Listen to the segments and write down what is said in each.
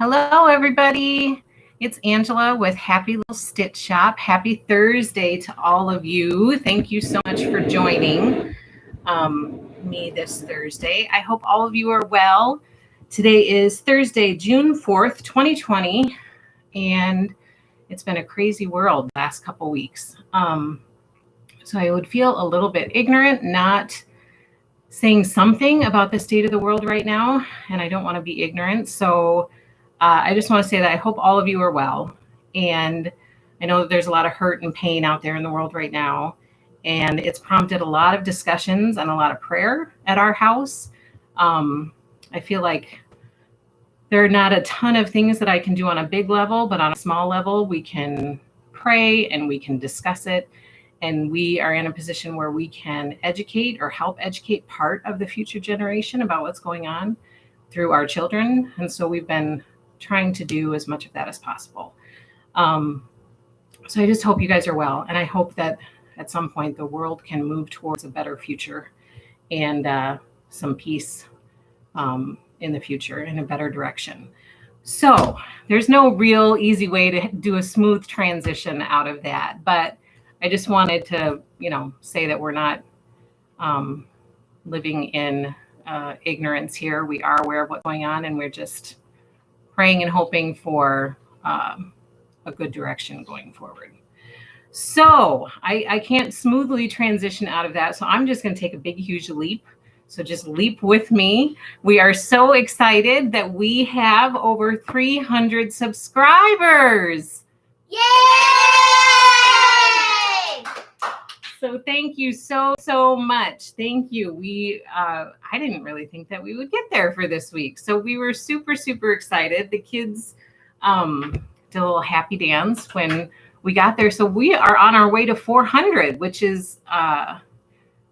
Hello, everybody. It's Angela with Happy Little Stitch Shop. Happy Thursday to all of you. Thank you so much for joining me this Thursday. I hope all of you are well. Today is Thursday, June 4th, 2020, and it's been a crazy world the last couple weeks. So I would feel a little bit ignorant not saying something about the state of the world right now, and I don't want to be ignorant. So I just want to say that I hope all of you are well. And I know that there's a lot of hurt and pain out there in the world right now. And it's prompted a lot of discussions and a lot of prayer at our house. I feel like there are not a ton of things that I can do on a big level, but on a small level, we can pray and we can discuss it. And we are in a position where we can educate or help educate part of the future generation about what's going on through our children. And so we've been trying to do as much of that as possible. So I just hope you guys are well. And I hope that at some point the world can move towards a better future and some peace in the future in a better direction. So there's no real easy way to do a smooth transition out of that. But I just wanted to, say that we're not living in ignorance here. We are aware of what's going on, and we're just praying and hoping for a good direction going forward. So I can't smoothly transition out of that. So I'm just going to take a big, huge leap. So just leap with me. We are so excited that we have over 300 subscribers. Yay! So thank you so much. Thank you. I didn't really think that we would get there for this week. So we were super excited. The kids did a little happy dance when we got there. So we are on our way to 400, which is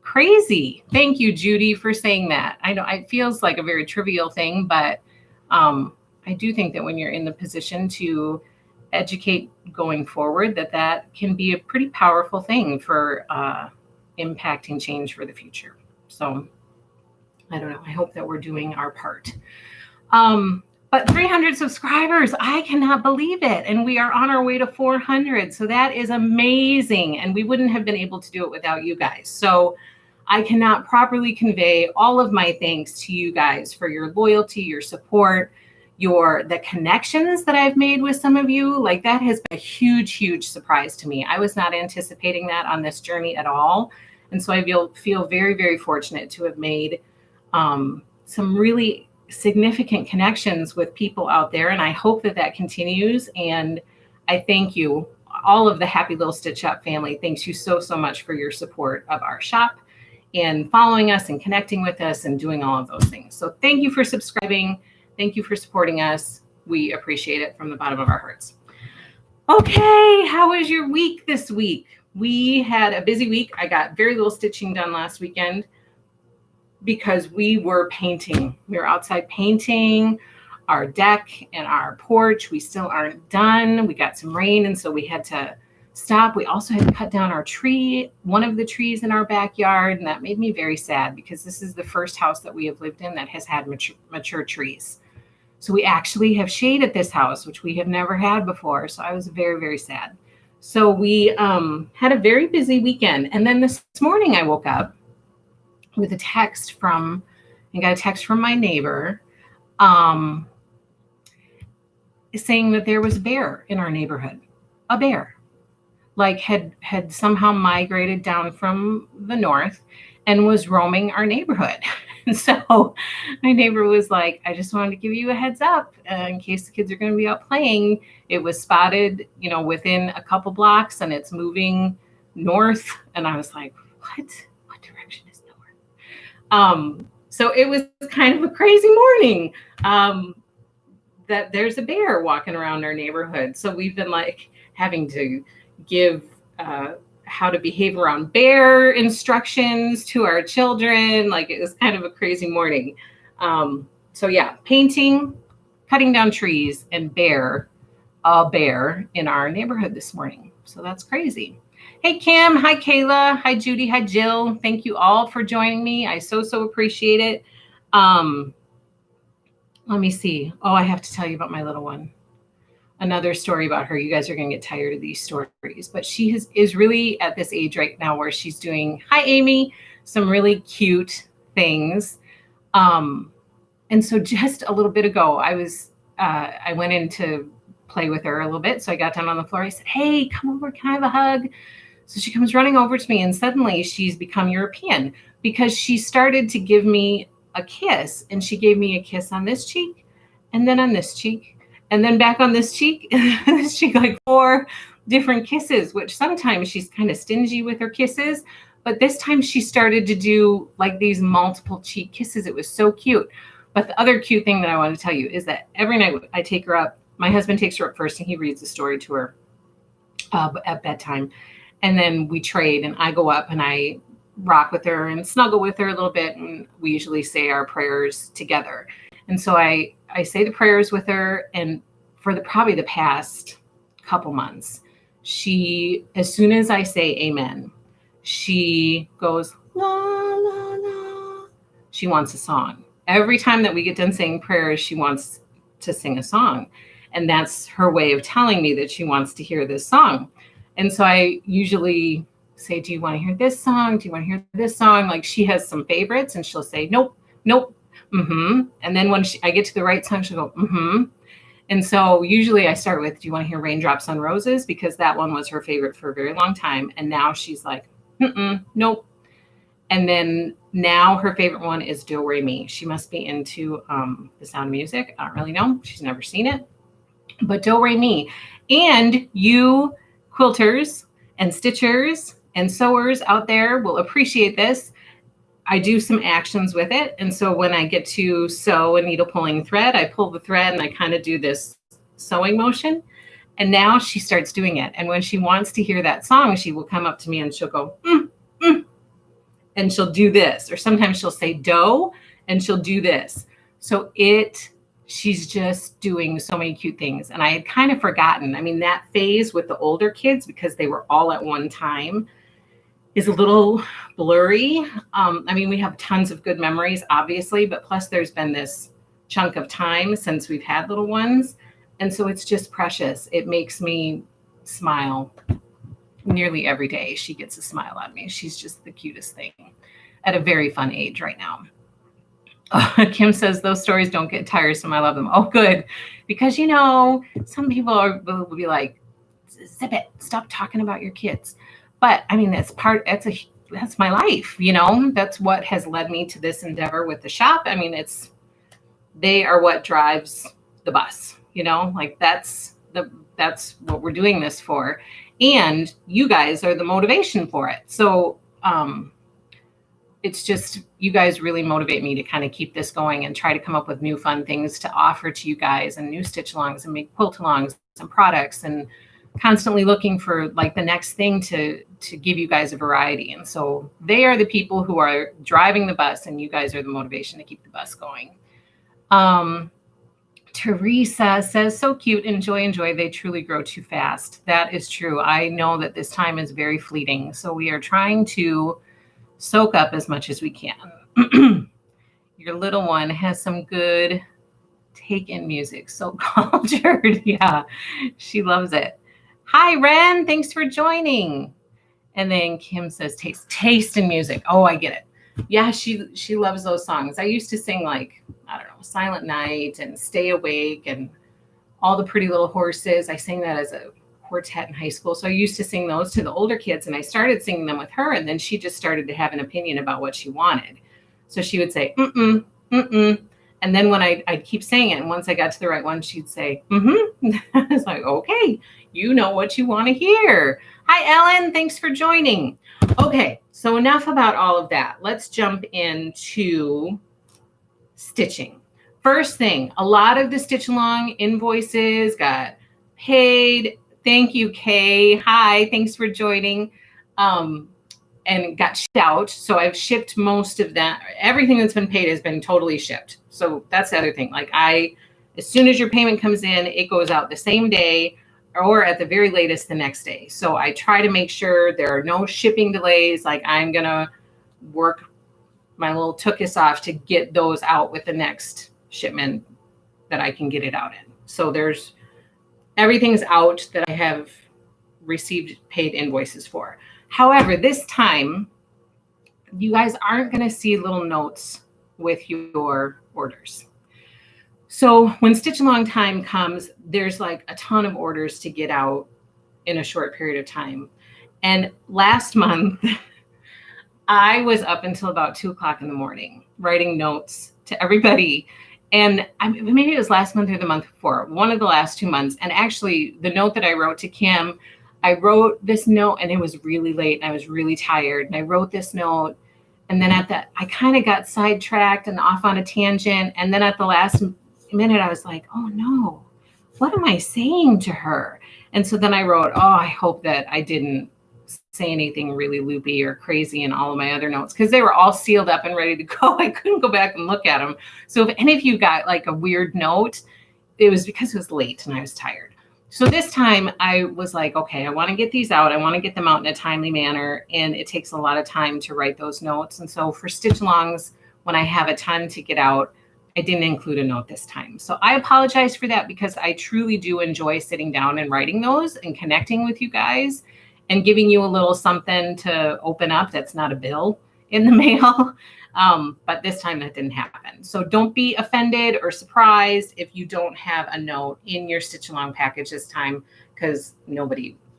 crazy. Thank you, Judy, for saying that. I know it feels like a very trivial thing, but I do think that when you're in the position to educate going forward, that can be a pretty powerful thing for impacting change for the future. So I don't know. I hope that we're doing our part. But 300 subscribers, I cannot believe it. And we are on our way to 400. So that is amazing. And we wouldn't have been able to do it without you guys. So I cannot properly convey all of my thanks to you guys for your loyalty, your support, the connections that I've made with some of you. Like, that has been a huge surprise to me. I was not anticipating that on this journey at all. And so I feel very fortunate to have made some really significant connections with people out there. And I hope that continues. And I thank you, all of the Happy Little Stitch Shop family. Thanks you so much for your support of our shop and following us and connecting with us and doing all of those things. So thank you for subscribing. Thank you for supporting us. We appreciate it from the bottom of our hearts. Okay, how was your week this week? We had a busy week. I got very little stitching done last weekend because we were painting. We were outside painting our deck and our porch. We still aren't done. We got some rain, and so we had to stop. We also had to cut down our tree, one of the trees in our backyard, and that made me very sad because this is the first house that we have lived in that has had mature trees. So we actually have shade at this house, which we have never had before. So I was very sad. So we had a very busy weekend. And then this morning I woke up with a text from my neighbor saying that there was a bear in our neighborhood. A bear, like had somehow migrated down from the north and was roaming our neighborhood. And so my neighbor was like, I just wanted to give you a heads up in case the kids are going to be out playing. It was spotted, within a couple blocks, and it's moving north. And I was like, what direction is north? So it was kind of a crazy morning that there's a bear walking around our neighborhood. So we've been like having to give how to behave around bear instructions to our children. Like, it was kind of a crazy morning. So yeah, painting, cutting down trees, and a bear in our neighborhood this morning. So that's crazy. Hey, Kim. Hi, Kayla. Hi, Judy. Hi, Jill. Thank you all for joining me. I so appreciate it. Let me see. Oh, I have to tell you about my little one. Another story about her. You guys are going to get tired of these stories, but she is really at this age right now where she's doing, hi, Amy, some really cute things. And so just a little bit ago, I went in to play with her a little bit. So I got down on the floor. I said, hey, come over. Can I have a hug? So she comes running over to me, and suddenly she's become European because she started to give me a kiss, and she gave me a kiss on this cheek and then on this cheek and then back on this cheek, this cheek, like 4 different kisses, which sometimes she's kind of stingy with her kisses. But this time she started to do like these multiple cheek kisses. It was so cute. But the other cute thing that I want to tell you is that every night I take her up, my husband takes her up first and he reads the story to her at bedtime. And then we trade and I go up and I rock with her and snuggle with her a little bit. And we usually say our prayers together. And so I say the prayers with her. And for probably the past couple months, as soon as I say amen, she goes, la, la, la. She wants a song. Every time that we get done saying prayers, she wants to sing a song. And that's her way of telling me that she wants to hear this song. And so I usually say, do you want to hear this song? Do you want to hear this song? Like she has some favorites and she'll say, nope, nope, mm-hmm. And then when I get to the right song, she'll go, mm-hmm. And so usually I start with, do you want to hear Raindrops on Roses? Because that one was her favorite for a very long time. And now she's like, nope. And then now her favorite one is Do Re Mi. She must be into The Sound of Music. I don't really know. She's never seen it. But Do Re Mi. And you quilters and stitchers and sewers out there will appreciate this. I do some actions with it. And so when I get to sew a needle pulling thread, I pull the thread and I kind of do this sewing motion. And now she starts doing it. And when she wants to hear that song, she will come up to me and she'll go, and she'll do this. Or sometimes she'll say do and she'll do this. So she's just doing so many cute things. And I had kind of forgotten. I mean, that phase with the older kids, because they were all at one time, is a little blurry. I mean, we have tons of good memories, obviously, but plus there's been this chunk of time since we've had little ones. And so it's just precious. It makes me smile nearly every day. She gets a smile out of me. She's just the cutest thing at a very fun age right now. Kim says, those stories don't get tiresome. I love them. Oh, good. Because, some people will be like, zip it, stop talking about your kids. But I mean, that's my life, that's what has led me to this endeavor with the shop. I mean, they are what drives the bus, like that's what we're doing this for. And you guys are the motivation for it. So, it's just, you guys really motivate me to kind of keep this going and try to come up with new fun things to offer to you guys and new stitch alongs and make quilt alongs and products and constantly looking for like the next thing to give you guys a variety. And so they are the people who are driving the bus and you guys are the motivation to keep the bus going. Teresa says, so cute. Enjoy. They truly grow too fast. That is true. I know that this time is very fleeting. So we are trying to soak up as much as we can. Your little one has some good take-in music. So cultured. Yeah, she loves it. Hi, Ren. Thanks for joining. And then Kim says, taste in music. Oh, I get it. Yeah, she loves those songs. I used to sing like, I don't know, Silent Night and Stay Awake and All the Pretty Little Horses. I sang that as a quartet in high school. So I used to sing those to the older kids and I started singing them with her. And then she just started to have an opinion about what she wanted. So she would say, And then when I'd keep saying it, and once I got to the right one, she'd say, I was like, okay, you know what you want to hear. Hi, Ellen. Thanks for joining. Okay, so enough about all of that. Let's jump into stitching. First thing, a lot of the Stitch Along invoices got paid. Thank you, Kay. Hi, thanks for joining. And got shipped out. So I've shipped most of that. Everything that's been paid has been totally shipped. So that's the other thing. Like as soon as your payment comes in, it goes out the same day or at the very latest the next day. So I try to make sure there are no shipping delays. Like I'm going to work my little tookus off to get those out with the next shipment that I can get it out in. So everything's out that I have received paid invoices for. However, this time, you guys aren't going to see little notes with your orders. So when Stitch Along time comes, there's like a ton of orders to get out in a short period of time. And last month, I was up until about 2:00 in the morning writing notes to everybody. And maybe it was last month or the month before, one of the last 2 months. And actually, the note that I wrote to Kim, I wrote this note and it was really late and I was really tired. And I wrote this note. And then I kind of got sidetracked and off on a tangent. And then at the last minute, I was like, oh no, what am I saying to her? And so then I wrote, oh, I hope that I didn't say anything really loopy or crazy in all of my other notes, because they were all sealed up and ready to go. I couldn't go back and look at them. So if any of you got like a weird note, it was because it was late and I was tired. So this time I was like, okay, I want to get these out. I want to get them out in a timely manner. And it takes a lot of time to write those notes. And so for Stitch Alongs, when I have a ton to get out, I didn't include a note this time. So I apologize for that, because I truly do enjoy sitting down and writing those and connecting with you guys and giving you a little something to open up that's not a bill in the mail. But this time that didn't happen. So don't be offended or surprised if you don't have a note in your Stitch Along package this time, because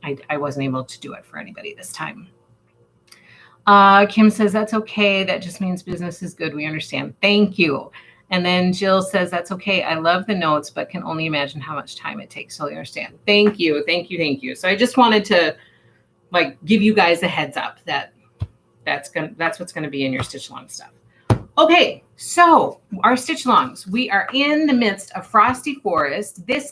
I wasn't able to do it for anybody this time. Kim says, that's okay. That just means business is good. We understand. Thank you. And then Jill says, that's okay. I love the notes, but can only imagine how much time it takes. Totally understand. Thank you. Thank you. Thank you. So I just wanted to give you guys a heads up that that's what's going to be in your Stitch Along stuff. Okay. So our Stitch Alongs, we are in the midst of Frosty Forest. This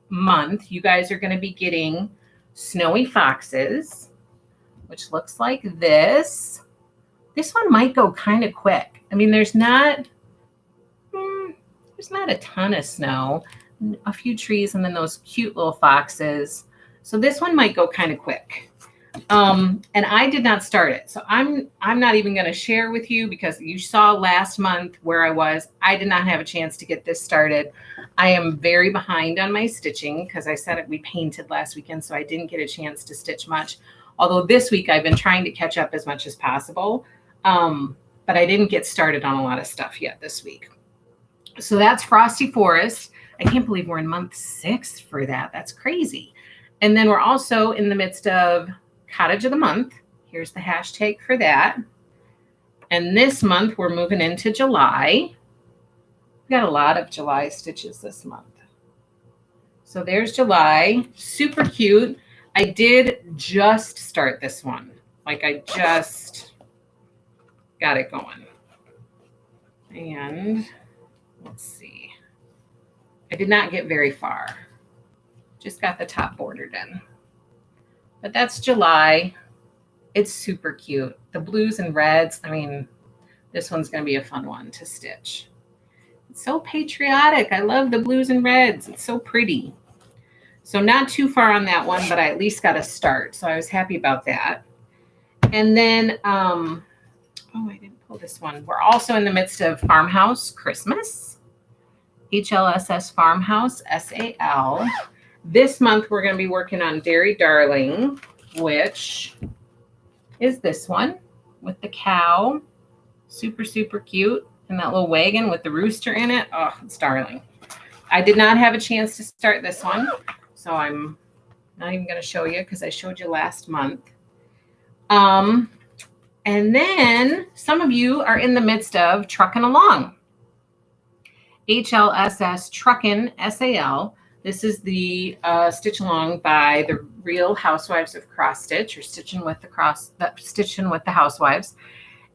month, you guys are going to be getting Snowy Foxes, which looks like this. This one might go kind of quick. I mean, there's not a ton of snow, a few trees, and then those cute little foxes. So this one might go kind of quick. And I did not start it. So I'm not even going to share with you, because you saw last month where I was. I did not have a chance to get this started. I am very behind on my stitching, because I said we painted last weekend, so I didn't get a chance to stitch much. Although this week I've been trying to catch up as much as possible. But I didn't get started on a lot of stuff yet this week. So that's Frosty Forest. I can't believe we're in month 6 for that. That's crazy. And then we're also in the midst of Cottage of the Month. Here's the hashtag for that. And this month we're moving into July. We got a lot of July stitches this month. So there's July. Super cute. I did just start this one. I just got it going. And let's see. I did not get very far. Just got the top bordered in. But that's July. It's super cute. The blues and reds. I mean, this one's going to be a fun one to stitch. It's so patriotic. I love the blues and reds. It's so pretty. So not too far on that one, but I at least got a start. So I was happy about that. And then, oh, I didn't pull this one. We're also in the midst of Farmhouse Christmas. HLSS Farmhouse, SAL. This month, we're going to be working on Dairy Darling, which is this one with the cow. Super, super cute. And that little wagon with the rooster in it. Oh, it's darling. I did not have a chance to start this one, so I'm not even going to show you, because I showed you last month. And then some of you are in the midst of Truckin Along. HLSS Truckin SAL. This is the Stitch Along by the Real Housewives of Cross Stitch, or Stitchin with the Housewives.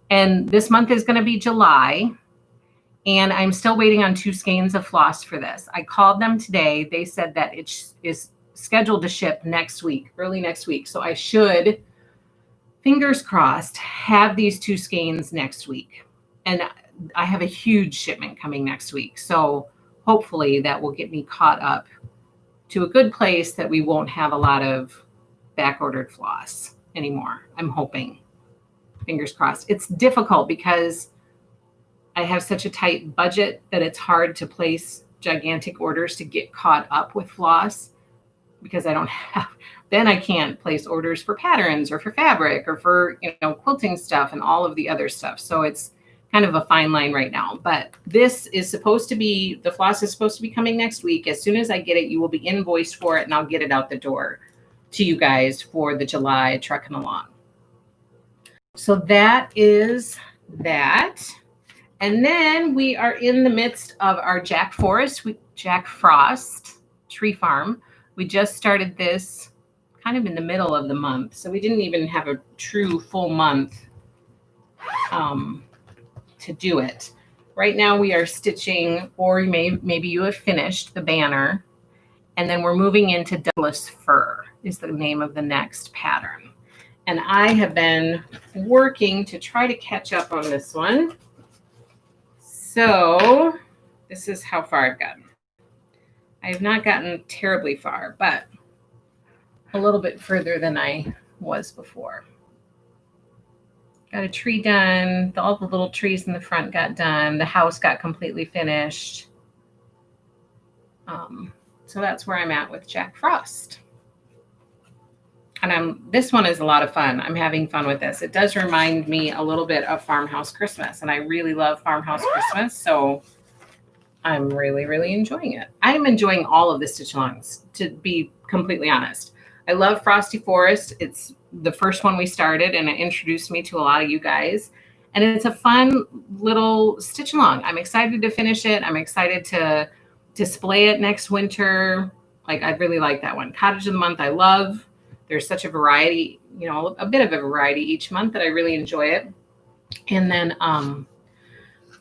And this month is going to be July. And I'm still waiting on 2 skeins of floss for this. I called them today. They said that it is scheduled to ship next week, early next week. So I should, fingers crossed, have these 2 skeins next week. And I have a huge shipment coming next week. So hopefully that will get me caught up to a good place that we won't have a lot of back-ordered floss anymore. I'm hoping. Fingers crossed. It's difficult because I have such a tight budget that it's hard to place gigantic orders to get caught up with floss because I don't have, then I can't place orders for patterns or for fabric or for, quilting stuff and all of the other stuff. So it's kind of a fine line right now, but this is supposed to be, the floss is supposed to be coming next week. As soon as I get it, you will be invoiced for it and I'll get it out the door to you guys for the July Truckin' Along. So that is that. And then we are in the midst of our Jack Frost tree farm. We just started this kind of in the middle of the month. So we didn't even have a true full month to do it. Right now we are stitching, or maybe you have finished the banner, and then we're moving into Douglas Fir is the name of the next pattern. And I have been working to try to catch up on this one. So this is how far I've gotten. I have not gotten terribly far, but a little bit further than I was before. Got a tree done. All the little trees in the front got done. The house got completely finished. So that's where I'm at with Jack Frost. And this one is a lot of fun. I'm having fun with this. It does remind me a little bit of Farmhouse Christmas, and I really love Farmhouse Christmas, so I'm really, really enjoying it. I'm enjoying all of the stitch alongs, to be completely honest. I love Frosty Forest. It's the first one we started, and it introduced me to a lot of you guys. And it's a fun little stitch along. I'm excited to finish it. I'm excited to display it next winter. Like, I really like that one. Cottage of the Month, I love. There's such a variety, a bit of a variety each month that I really enjoy it. And then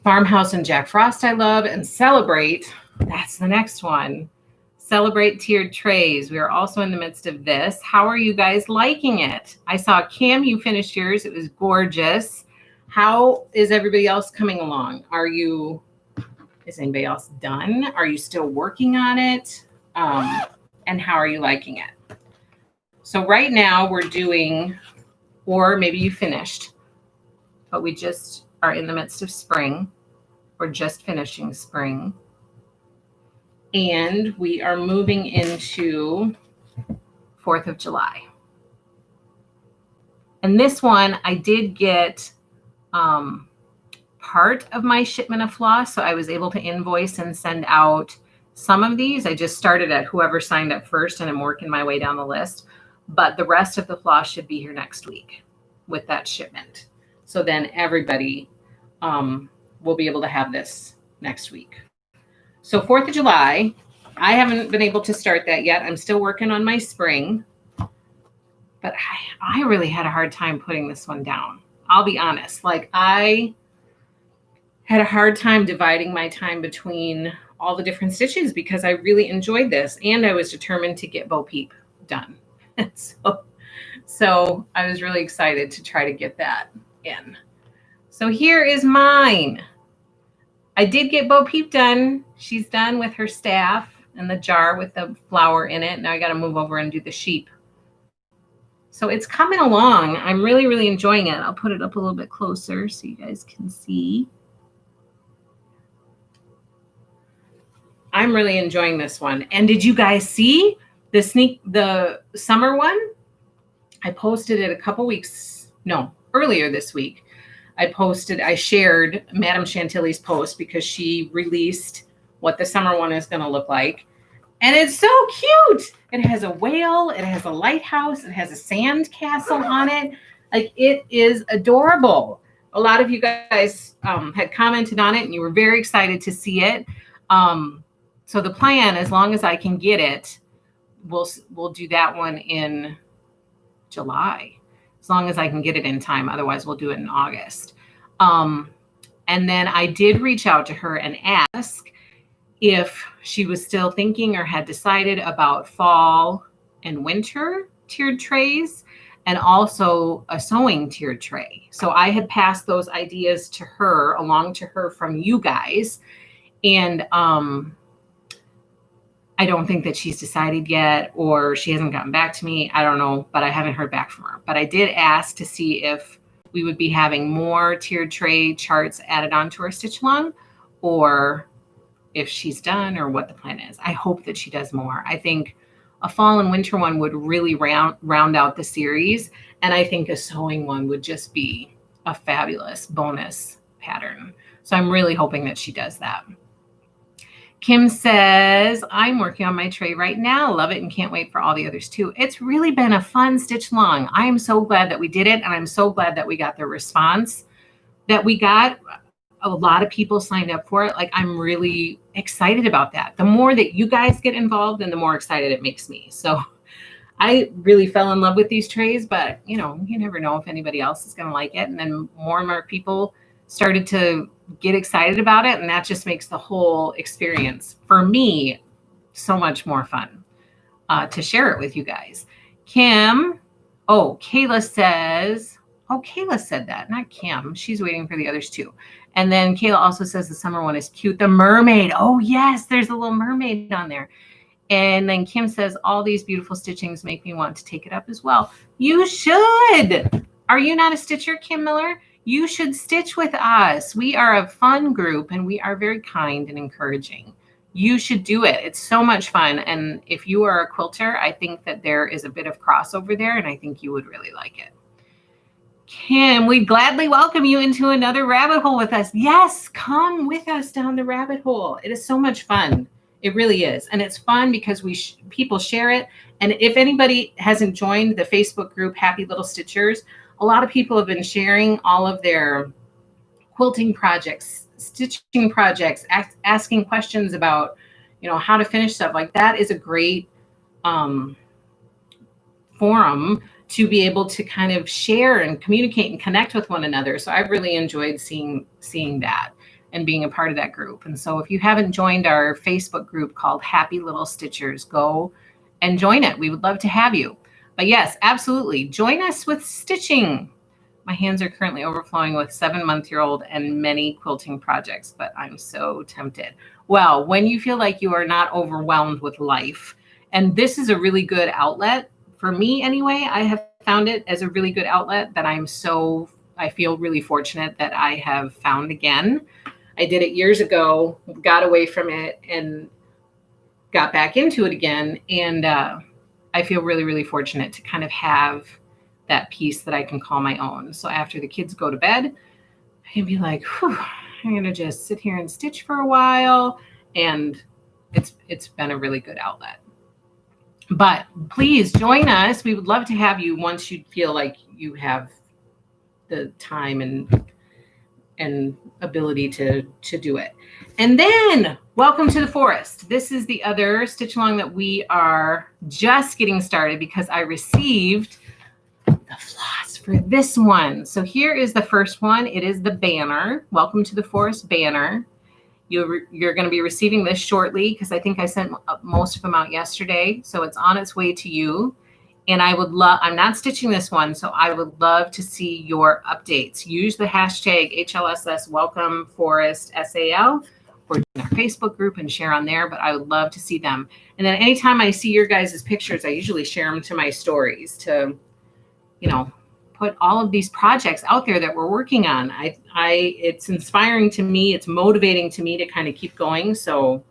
Farmhouse and Jack Frost I love. And Celebrate, that's the next one. Celebrate Tiered Trays. We are also in the midst of this. How are you guys liking it? I saw Cam, you finished yours. It was gorgeous. How is everybody else coming along? Is anybody else done? Are you still working on it? And how are you liking it? So right now we're doing, or maybe you finished, but we just are in the midst of spring. We're just finishing spring. And we are moving into 4th of July. And this one, I did get part of my shipment of floss. So I was able to invoice and send out some of these. I just started at whoever signed up first, and I'm working my way down the list. But the rest of the floss should be here next week with that shipment. So then everybody will be able to have this next week. So 4th of July, I haven't been able to start that yet. I'm still working on my spring. But I really had a hard time putting this one down. I'll be honest. Like, I had a hard time dividing my time between all the different stitches because I really enjoyed this. And I was determined to get Bo Peep done. So I was really excited to try to get that in. So here is mine. I did get Bo Peep done. She's done with her staff and the jar with the flower in it. Now I got to move over and do the sheep. So it's coming along. I'm really, really enjoying it. I'll put it up a little bit closer so you guys can see. I'm really enjoying this one. And did you guys see the summer one? I posted it earlier this week. I shared Madame Chantilly's post because she released what the summer one is going to look like. And it's so cute. It has a whale. It has a lighthouse. It has a sand castle on it. Like, it is adorable. A lot of you guys had commented on it and you were very excited to see it. So the plan, as long as I can get it, we'll do that one in July. As long as I can get it in time. Otherwise, we'll do it in August. And then I did reach out to her and ask if she was still thinking or had decided about fall and winter tiered trays and also a sewing tiered tray. So I had passed those ideas to her, along to her from you guys. And I don't think that she's decided yet, or she hasn't gotten back to me. I don't know, but I haven't heard back from her. But I did ask to see if we would be having more tiered tray charts added onto our stitch along, or if she's done or what the plan is. I hope that she does more. I think a fall and winter one would really round out the series. And I think a sewing one would just be a fabulous bonus pattern. So I'm really hoping that she does that. Kim says, I'm working on my tray right now. Love it and can't wait for all the others too. It's really been a fun stitch along. I am so glad that we did it. And I'm so glad that we got the response that we got. A lot of people signed up for it. Like, I'm really excited about that. The more that you guys get involved, and the more excited it makes me. So I really fell in love with these trays, but you know, you never know if anybody else is going to like it. And then more and more people started to get excited about it. And that just makes the whole experience for me so much more fun to share it with you guys. Kim, Kayla says, Kayla said that, not Kim. She's waiting for the others too. And then Kayla also says the summer one is cute. The mermaid. Oh yes, there's a little mermaid on there. And then Kim says, all these beautiful stitchings make me want to take it up as well. You should. Are you not a stitcher, Kim Miller? You should stitch with us. We are a fun group and we are very kind and encouraging. You should do it. It's so much fun. And if you are a quilter, I think that there is a bit of crossover there and I think you would really like it. Kim, we'd gladly welcome you into another rabbit hole with us. Yes, come with us down the rabbit hole. It is so much fun. It really is. And it's fun because people share it. And if anybody hasn't joined the Facebook group, Happy Little Stitchers, a lot of people have been sharing all of their quilting projects, stitching projects, asking questions about, you know, how to finish stuff. Like, that is a great forum to be able to kind of share and communicate and connect with one another. So I've really enjoyed seeing that and being a part of that group. And so if you haven't joined our Facebook group called Happy Little Stitchers, go and join it. We would love to have you. But yes, absolutely. Join us with stitching. My hands are currently overflowing with 7-month-old and many quilting projects, but I'm so tempted. Well, when you feel like you are not overwhelmed with life, and this is a really good outlet, for me anyway, I have found it as a really good outlet that I feel really fortunate that I have found again. I did it years ago, got away from it and got back into it again. And I feel really, really fortunate to kind of have that piece that I can call my own. So after the kids go to bed, I can be like, whew, I'm going to just sit here and stitch for a while. And it's been a really good outlet. But please join us. We would love to have you once you feel like you have the time and ability to do it. And then welcome to the forest. This is the other stitch along that we are just getting started because I received the floss for this one. So here is the first one. It is the banner. Welcome to the forest banner. You're going to be receiving this shortly because I think I sent most of them out yesterday. So it's on its way to you. And I'm not stitching this one, so I would love to see your updates. Use the hashtag HLSS Welcome Forest SAL or in our Facebook group and share on there, but I would love to see them. And then anytime I see your guys' pictures, I usually share them to my stories to, you know, put all of these projects out there that we're working on. It's inspiring to me. It's motivating to me to kind of keep going. So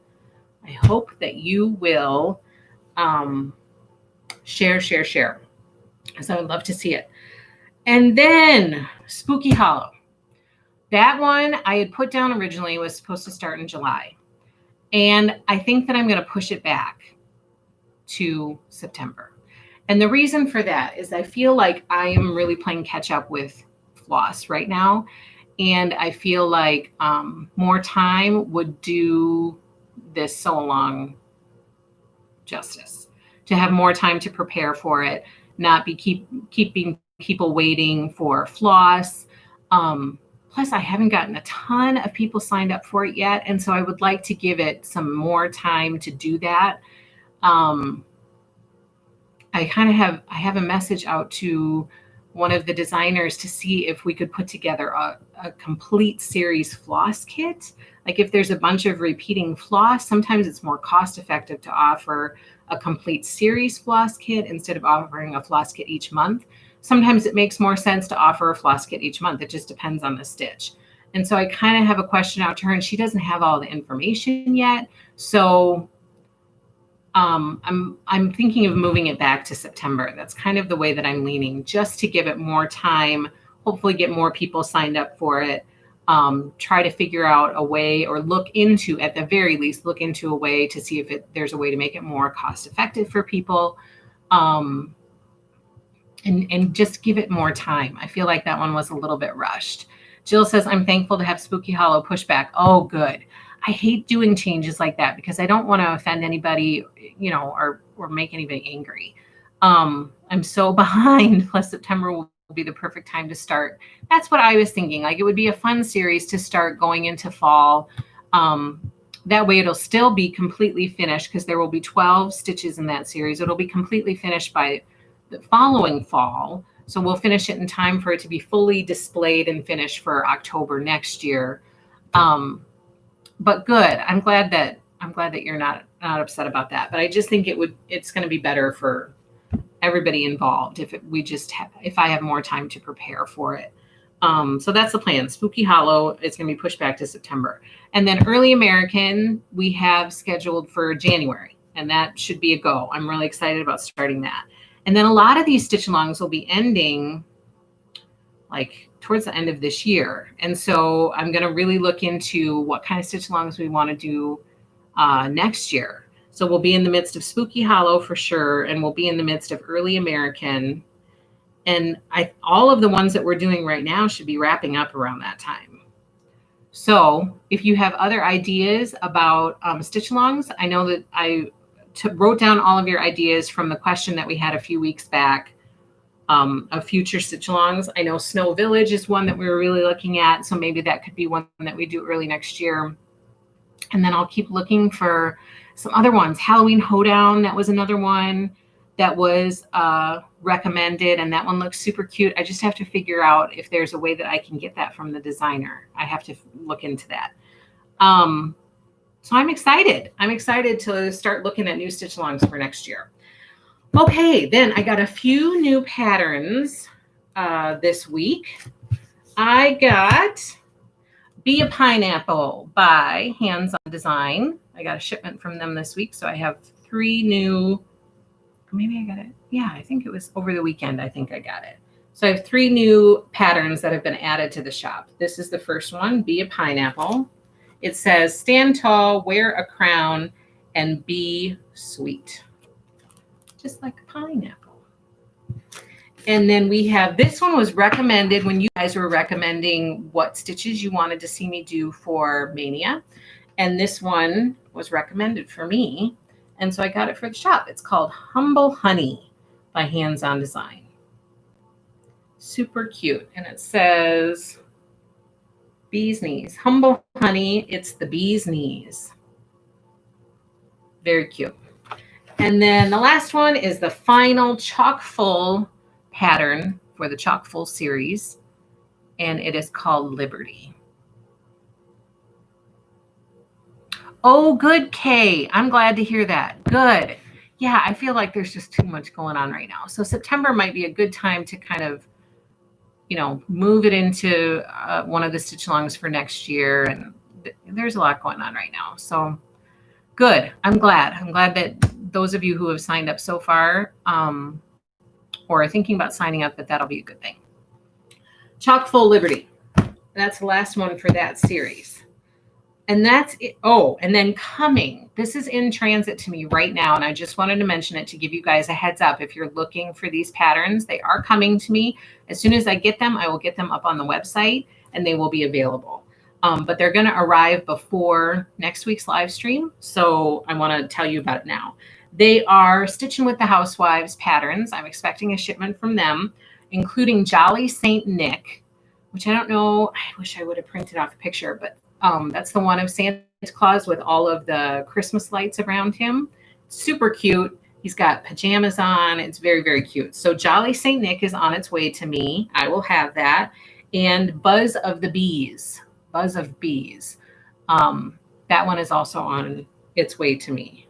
I hope that you will share. So I would love to see it. And then Spooky Hollow. That one I had put down originally was supposed to start in July. And I think that I'm going to push it back to September. And the reason for that is I feel like I am really playing catch up with floss right now. And I feel like more time would do this sew along justice. To have more time to prepare for it, not be keeping people waiting for floss. Plus, I haven't gotten a ton of people signed up for it yet. And so I would like to give it some more time to do that. I have a message out to one of the designers to see if we could put together a complete series floss kit. Like if there's a bunch of repeating floss, sometimes it's more cost effective to offer a complete series floss kit instead of offering a floss kit each month. Sometimes it makes more sense to offer a floss kit each month. It just depends on the stitch. And so I kind of have a question out to her, and she doesn't have all the information yet. So I'm thinking of moving it back to September. That's kind of the way that I'm leaning, just to give it more time, hopefully get more people signed up for it. Try to figure out a way, or look into, at the very least, look into a way to see if there's a way to make it more cost effective for people. And just give it more time. I feel like that one was a little bit rushed. Jill says, I'm thankful to have Spooky Hollow pushback. Oh, good. I hate doing changes like that because I don't want to offend anybody, or make anybody angry. I'm so behind. Plus September will be the perfect time to start. That's what I was thinking. Like, it would be a fun series to start going into fall. That way it'll still be completely finished, because there will be 12 stitches in that series. It'll be completely finished by the following fall. So we'll finish it in time for it to be fully displayed and finished for October next year. But good. I'm glad that you're not upset about that. But I just think it's going to be better for everybody involved if I have more time to prepare for it. So that's the plan. Spooky Hollow is going to be pushed back to September. And then Early American, we have scheduled for January, and that should be a go. I'm really excited about starting that. And then a lot of these stitch alongs will be ending like towards the end of this year. And so I'm going to really look into what kind of stitch alongs we want to do next year. So we'll be in the midst of Spooky Hollow for sure, and we'll be in the midst of Early American. And all of the ones that we're doing right now should be wrapping up around that time. So if you have other ideas about stitch alongs, I know that I wrote down all of your ideas from the question that we had a few weeks back of future stitch alongs. I know Snow Village is one that we were really looking at, so maybe that could be one that we do early next year. And then I'll keep looking for some other ones. Halloween Hoedown, that was another one that was recommended, and that one looks super cute. I just have to figure out if there's a way that I can get that from the designer. I have to look into that. So I'm excited. I'm excited to start looking at new stitch alongs for next year. Okay, then I got a few new patterns this week. I got Be a Pineapple by Hands On Design. I got a shipment from them this week, so I have 3 new, maybe I got it. Yeah, I think it was over the weekend. I think I got it. So I have 3 new patterns that have been added to the shop. This is the first one, Be a Pineapple. It says, stand tall, wear a crown, and be sweet. Just like a pineapple. And then we have, this one was recommended when you guys were recommending what stitches you wanted to see me do for Mania. And this one was recommended for me. And so I got it for the shop. It's called Humble Honey by Hands On Design. Super cute. And it says, bee's knees. Humble Honey, it's the bee's knees. Very cute. And then the last one is the final Chock Full pattern for the Chock Full series. And it is called Liberty. Oh, good, Kay. I'm glad to hear that. Good. Yeah, I feel like there's just too much going on right now. So September might be a good time to kind of, move it into one of the stitch alongs for next year. And there's a lot going on right now. So good. I'm glad. I'm glad that those of you who have signed up so far or are thinking about signing up, that'll be a good thing. Chock Full Liberty. That's the last one for that series. And that's it. Oh, and then coming. This is in transit to me right now, and I just wanted to mention it to give you guys a heads up. If you're looking for these patterns, they are coming to me. As soon as I get them, I will get them up on the website, and they will be available. But they're going to arrive before next week's live stream, so I want to tell you about it now. They are Stitchin with the Housewives patterns. I'm expecting a shipment from them, including Jolly Saint Nick, which I don't know. I wish I would have printed off a picture, but that's the one of Santa Claus with all of the Christmas lights around him. Super cute. He's got pajamas on. It's very, very cute. So Jolly Saint Nick is on its way to me. I will have that. And Buzz of the Bees. Buzz of Bees. That one is also on its way to me.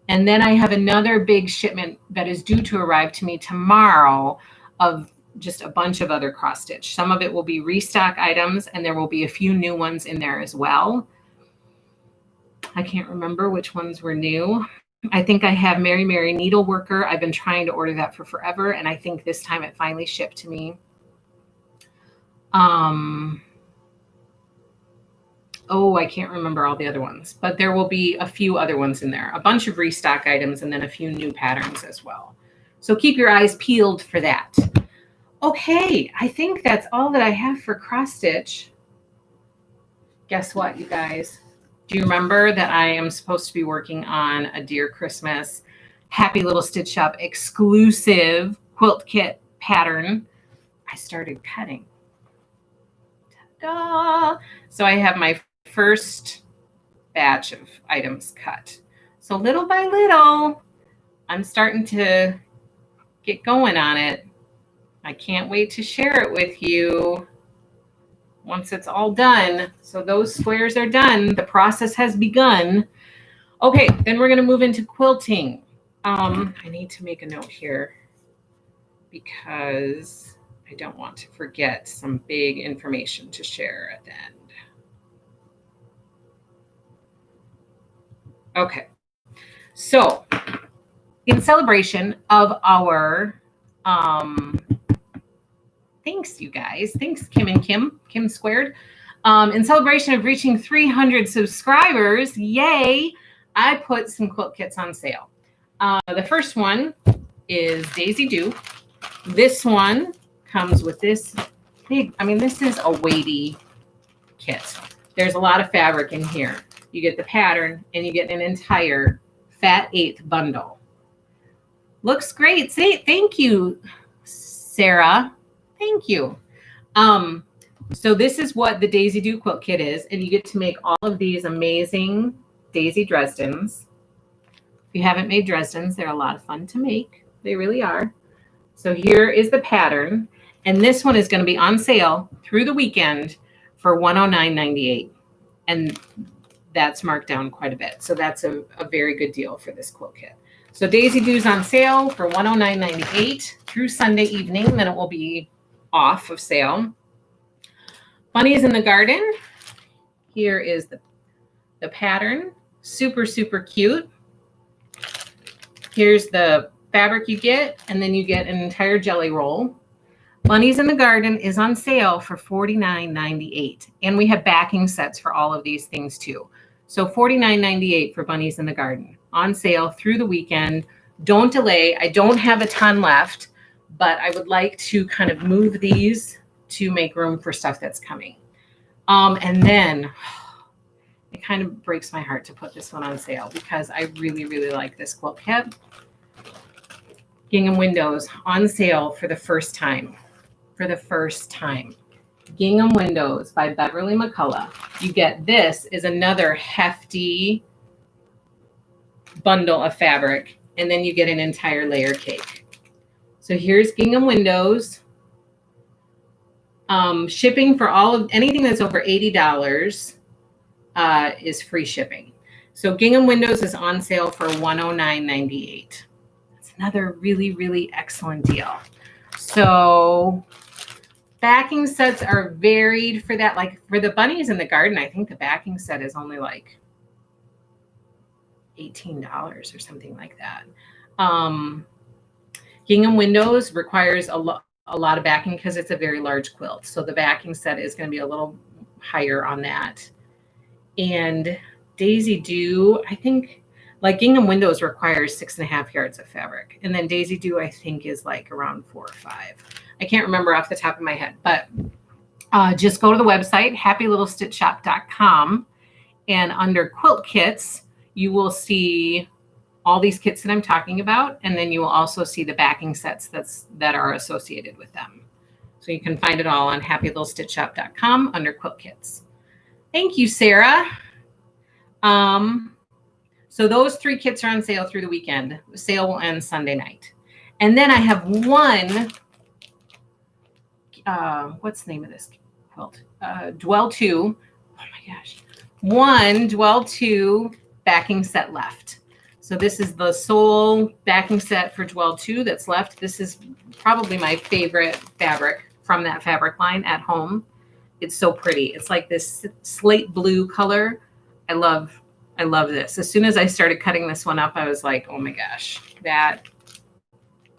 And then I have another big shipment that is due to arrive to me tomorrow of just a bunch of other cross stitch. Some of it will be restock items, and there will be a few new ones in there as well. I can't remember which ones were new. I think I have Mary Mary Needleworker. I've been trying to order that for forever, and I think this time it finally shipped to me. Oh, I can't remember all the other ones, but there will be a few other ones in there, a bunch of restock items, and then a few new patterns as well. So keep your eyes peeled for that. Okay, I think that's all that I have for cross stitch. Guess what, you guys? Do you remember that I am supposed to be working on a Dear Christmas Happy Little Stitch Shop exclusive quilt kit pattern? I started cutting. Ta-da! So I have my first batch of items cut. So little by little, I'm starting to get going on it. I can't wait to share it with you once it's all done. So those squares are done. The process has begun. Okay, then we're going to move into quilting. I need to make a note here because I don't want to forget some big information to share at the end. Okay, so in celebration of our, thanks you guys, thanks Kim and Kim squared. In celebration of reaching 300 subscribers, yay, I put some quilt kits on sale. The first one is Daisy Do. This one comes with this big, I mean, this is a weighty kit. There's a lot of fabric in here. You get the pattern and you get an entire fat 8th bundle. Looks great. Say thank you, Sarah. Thank you. So this is what the Daisy Do quilt kit is, and you get to make all of these amazing Daisy Dresdens. If you haven't made Dresdens, they're a lot of fun to make. They really are. So here is the pattern, and this one is going to be on sale through the weekend for $109.98, and that's marked down quite a bit. So that's a very good deal for this quilt kit. So Daisy Do's on sale for $109.98 through Sunday evening. Then it will be off of sale. Bunnies in the Garden. Here is the pattern. Super, super cute. Here's the fabric you get, and then you get an entire jelly roll. Bunnies in the Garden is on sale for $49.98. And we have backing sets for all of these things too. So $49.98 for Bunnies in the Garden. On sale through the weekend. Don't delay. I don't have a ton left, but I would like to kind of move these to make room for stuff that's coming. And then it kind of breaks my heart to put this one on sale because I really, really like this quilt kit. Gingham Windows on sale for the first time. For the first time. Gingham Windows by Beverly McCullough. You get this is another hefty bundle of fabric, and then you get an entire layer cake. So here's Gingham Windows. Shipping for all of anything that's over $80 is free shipping. So Gingham Windows is on sale for $109.98. That's another really, really excellent deal. So backing sets are varied for that. Like for the Bunnies in the Garden, I think the backing set is only like $18 or something like that. Gingham Windows requires a lot of backing because it's a very large quilt. So the backing set is going to be a little higher on that. And Daisy Do, I think, like Gingham Windows requires 6.5 yards of fabric. And then Daisy Do, I think, is like around 4 or 5. I can't remember off the top of my head, but just go to the website, happylittlestitchshop.com, and under quilt kits, you will see all these kits that I'm talking about, and then you will also see the backing sets that are associated with them. So you can find it all on happylittlestitchshop.com under quilt kits. Thank you, Sarah. So those 3 kits are on sale through the weekend. The sale will end Sunday night. And then I have one, what's the name of this quilt? Dwell 2. Oh my gosh. One Dwell 2 backing set left. So this is the sole backing set for Dwell 2 that's left. This is probably my favorite fabric from that fabric line at home. It's so pretty. It's like this slate blue color. I love this. As soon as I started cutting this one up, I was like, oh my gosh, that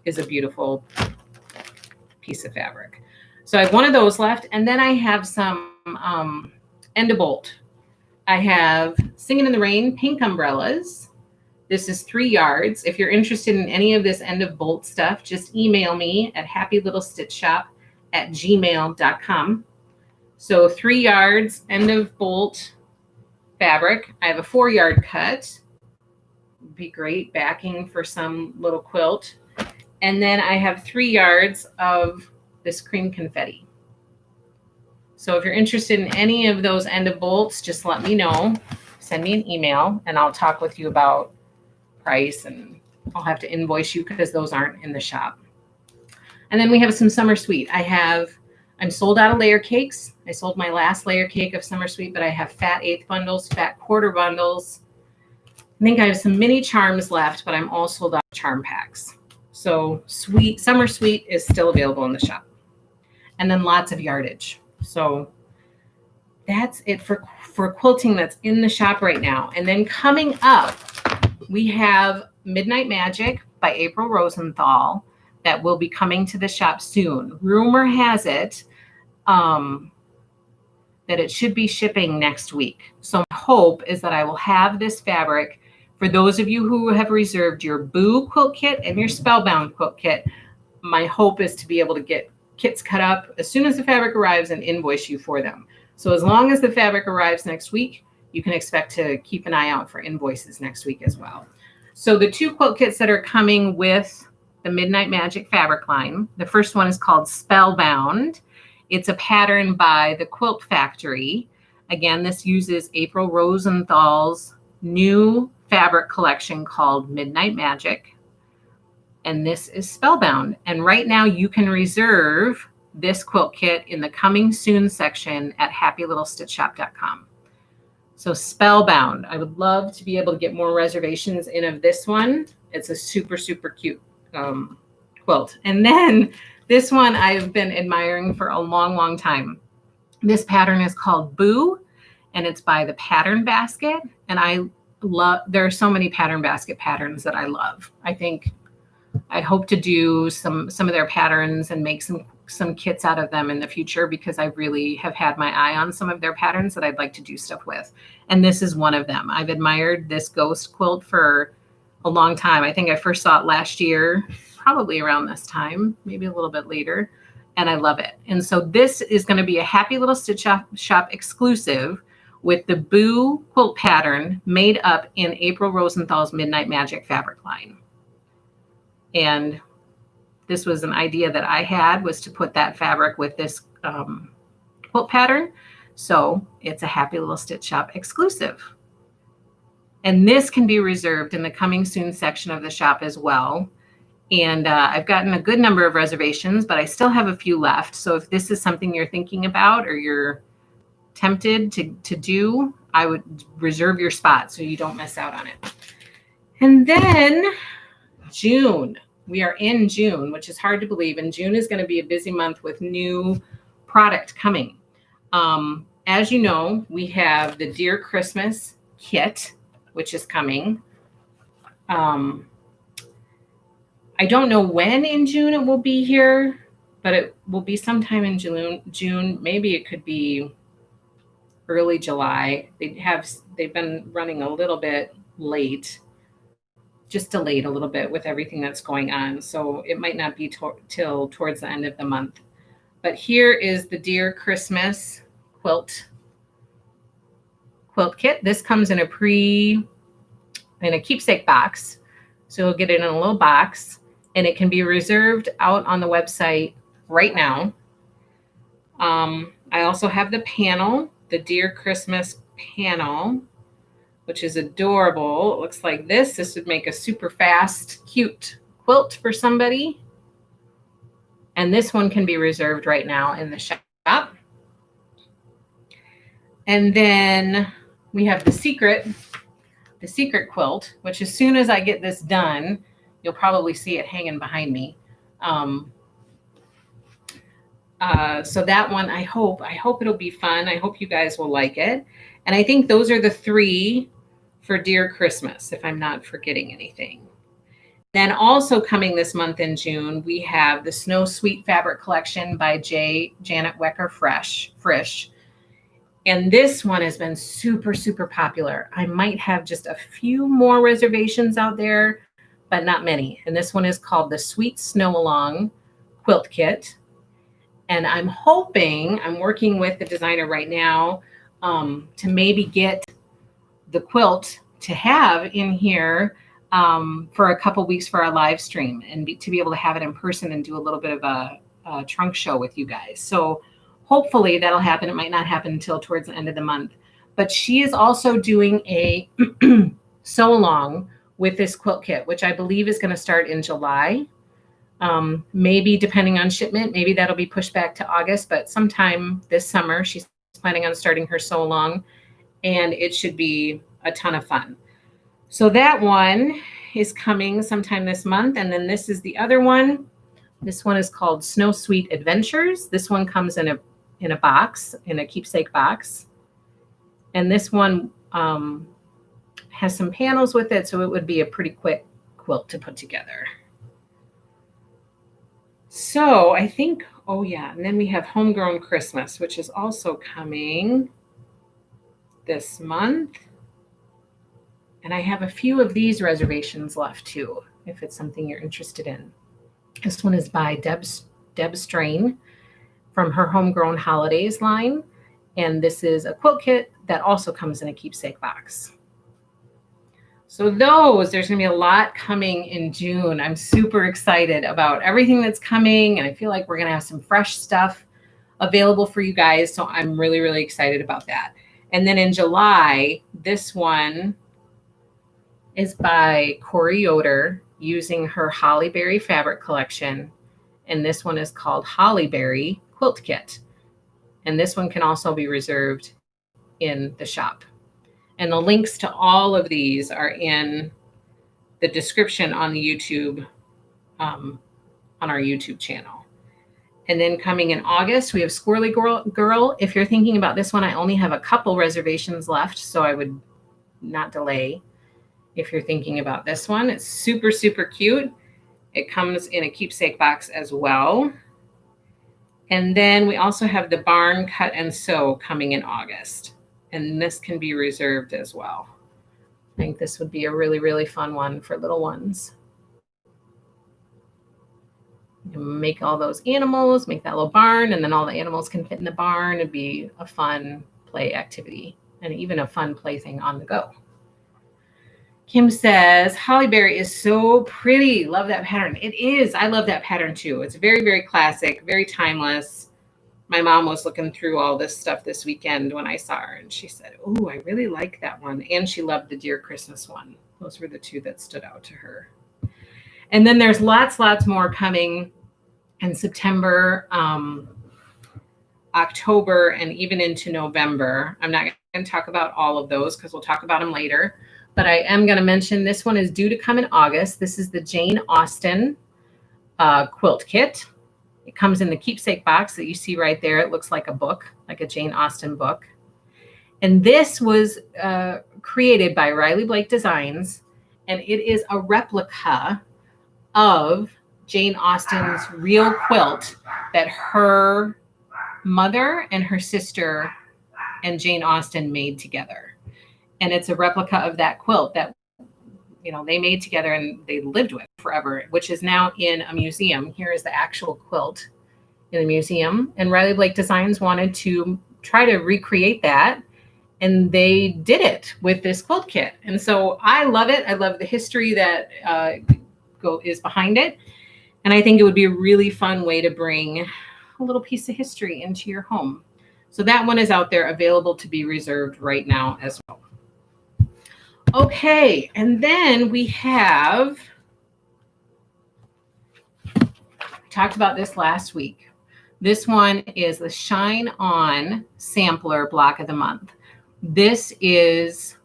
is a beautiful piece of fabric. So I have one of those left. And then I have some end of bolt. I have Singing in the Rain pink umbrellas. This is 3 yards. If you're interested in any of this end of bolt stuff, just email me at happylittlestitchshop@gmail.com. So 3 yards, end of bolt fabric. I have a 4-yard cut. Would be great backing for some little quilt. And then I have 3 yards of this cream confetti. So if you're interested in any of those end of bolts, just let me know. Send me an email and I'll talk with you about price, and I'll have to invoice you because those aren't in the shop. And then we have some Summer Sweet. I'm sold out of layer cakes. I sold my last layer cake of Summer Sweet, but I have fat 1/8 bundles, fat 1/4 bundles. I think I have some mini charms left, but I'm all sold out of charm packs. So Summer Sweet is still available in the shop. And then lots of yardage. So that's it for quilting that's in the shop right now. And then coming up, we have Midnight Magic by April Rosenthal that will be coming to the shop soon. Rumor has it that it should be shipping next week. So my hope is that I will have this fabric for those of you who have reserved your Boo quilt kit and your Spellbound quilt kit. My hope is to be able to get kits cut up as soon as the fabric arrives and invoice you for them. So as long as the fabric arrives next week, you can expect to keep an eye out for invoices next week as well. So the 2 quilt kits that are coming with the Midnight Magic fabric line, the first one is called Spellbound. It's a pattern by the Quilt Factory. Again, this uses April Rosenthal's new fabric collection called Midnight Magic. And this is Spellbound. And right now you can reserve this quilt kit in the coming soon section at happylittlestitchshop.com. So Spellbound, I would love to be able to get more reservations in of this one. It's a super, super cute quilt. And then this one I've been admiring for a long, long time. This pattern is called Boo, and it's by the Pattern Basket. And there are so many Pattern Basket patterns that I love. I hope to do some of their patterns and make some kits out of them in the future, because I really have had my eye on some of their patterns that I'd like to do stuff with. And this is one of them. I've admired this ghost quilt for a long time. I think I first saw it last year, probably around this time, maybe a little bit later, and I love it. And so this is going to be a Happy Little Stitch Shop exclusive with the Boo quilt pattern made up in April Rosenthal's Midnight Magic fabric line. And this was an idea that I had, was to put that fabric with this quilt pattern. So it's a Happy Little Stitch Shop exclusive. And this can be reserved in the coming soon section of the shop as well. And I've gotten a good number of reservations, but I still have a few left. So if this is something you're thinking about or you're tempted to do, I would reserve your spot so you don't miss out on it. And then June. We are in June, which is hard to believe. And June is going to be a busy month with new product coming. As you know, we have the Dear Christmas kit, which is coming. I don't know when in June it will be here, but it will be sometime in June. Maybe it could be early July. They've been running a little bit late. Just delayed a little bit with everything that's going on. So it might not be till towards the end of the month. But here is the Dear Christmas quilt kit. This comes in a keepsake box. So you'll get it in a little box, and it can be reserved out on the website right now. I also have the panel, the Dear Christmas panel, which is adorable. It looks like this. This would make a super fast, cute quilt for somebody. And this one can be reserved right now in the shop. And then we have the secret the secret quilt, which as soon as I get this done, you'll probably see it hanging behind me. So that one, I hope it'll be fun. I hope you guys will like it. And I think those are the 3 for Dear Christmas, if I'm not forgetting anything. Then also coming this month in June, we have the Snow Sweet Fabric Collection by Janet Wecker Frisch. And this one has been super, super popular. I might have just a few more reservations out there, but not many. And this one is called the Sweet Snow Along Quilt Kit. And I'm working with the designer right now to maybe get the quilt to have in here for a couple weeks for our live stream and to be able to have it in person and do a little bit of a trunk show with you guys. So hopefully that'll happen. It might not happen until towards the end of the month. But she is also doing a sew along with this quilt kit, which I believe is going to start in July. Maybe depending on shipment, maybe that'll be pushed back to August, but sometime this summer, she's planning on starting her sew along, and it should be a ton of fun. So that one is coming sometime this month. And then this is the other one. This one is called Snow Sweet Adventures. This one comes in a box, in a keepsake box. And this one has some panels with it, so it would be a pretty quick quilt to put together. So I think, oh yeah, and then we have Homegrown Christmas, which is also coming this month. And I have a few of these reservations left too, if it's something you're interested in. This one is by Deb Strain from her Homegrown Holidays line. And this is a quilt kit that also comes in a keepsake box. So there's going to be a lot coming in June. I'm super excited about everything that's coming. And I feel like we're going to have some fresh stuff available for you guys. So I'm really, really excited about that. And then in July, this one is by Corey Yoder using her Hollyberry fabric collection. And this one is called Hollyberry Quilt Kit. And this one can also be reserved in the shop. And the links to all of these are in the description on the YouTube, on our YouTube channel. And then coming in August, we have Squirrely Girl. If you're thinking about this one, I only have a couple reservations left, so I would not delay. If you're thinking about this one, it's super, super cute. It comes in a keepsake box as well. And then we also have the Barn Cut and Sew coming in August. And this can be reserved as well. I think this would be a really, really fun one for little ones. You can make all those animals, make that little barn, and then all the animals can fit in the barn. It'd be a fun play activity and even a fun plaything on the go. Kim says, Hollyberry is so pretty. Love that pattern. It is. I love that pattern too. It's very, very classic, very timeless. My mom was looking through all this stuff this weekend when I saw her, and she said, oh, I really like that one. And she loved the Dear Christmas one. Those were the 2 that stood out to her. And then there's lots more coming in September, October, and even into November. I'm not going to talk about all of those because we'll talk about them later. But I am going to mention this one is due to come in August. This is the Jane Austen quilt kit. It comes in the keepsake box that you see right there. It looks like a book, like a Jane Austen book. And this was created by Riley Blake Designs, and it is a replica of Jane Austen's real quilt that her mother and her sister and Jane Austen made together. And it's a replica of that quilt that, you know, they made together and they lived with forever, which is now in a museum. Here is the actual quilt in the museum. And Riley Blake Designs wanted to try to recreate that. And they did it with this quilt kit. And so I love it. I love the history that is behind it. And I think it would be a really fun way to bring a little piece of history into your home. So that one is out there available to be reserved right now as well. Okay, and then we have, talked about this last week. This one is the Shine On Sampler Block of the Month. This is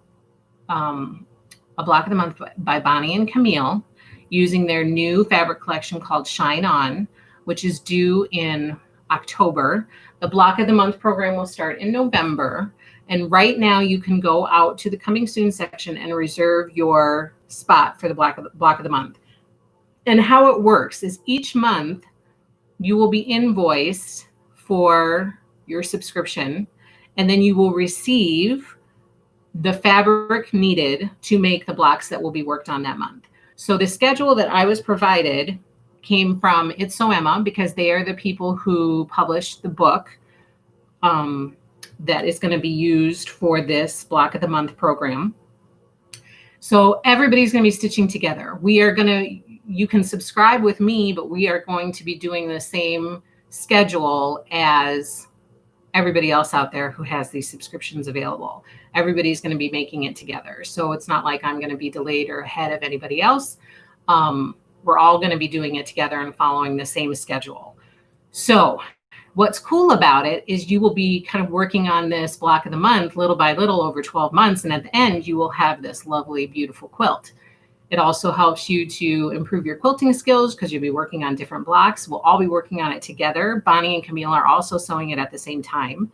a block of the month by Bonnie and Camille using their new fabric collection called Shine On, which is due in October. The block of the month program will start in November. And right now you can go out to the coming soon section and reserve your spot for the block of the month. And how it works is each month you will be invoiced for your subscription, and then you will receive the fabric needed to make the blocks that will be worked on that month. So the schedule that I was provided came from It's So Emma, because they are the people who published the book that is going to be used for this block of the month program. So everybody's going to be stitching together. You can subscribe with me, but we are going to be doing the same schedule as everybody else out there who has these subscriptions available. Everybody's going to be making it together. So it's not like I'm going to be delayed or ahead of anybody else. We're all going to be doing it together and following the same schedule. So what's cool about it is you will be kind of working on this block of the month little by little over 12 months. And at the end, you will have this lovely, beautiful quilt. It also helps you to improve your quilting skills because you'll be working on different blocks. We'll all be working on it together. Bonnie and Camille are also sewing it at the same time.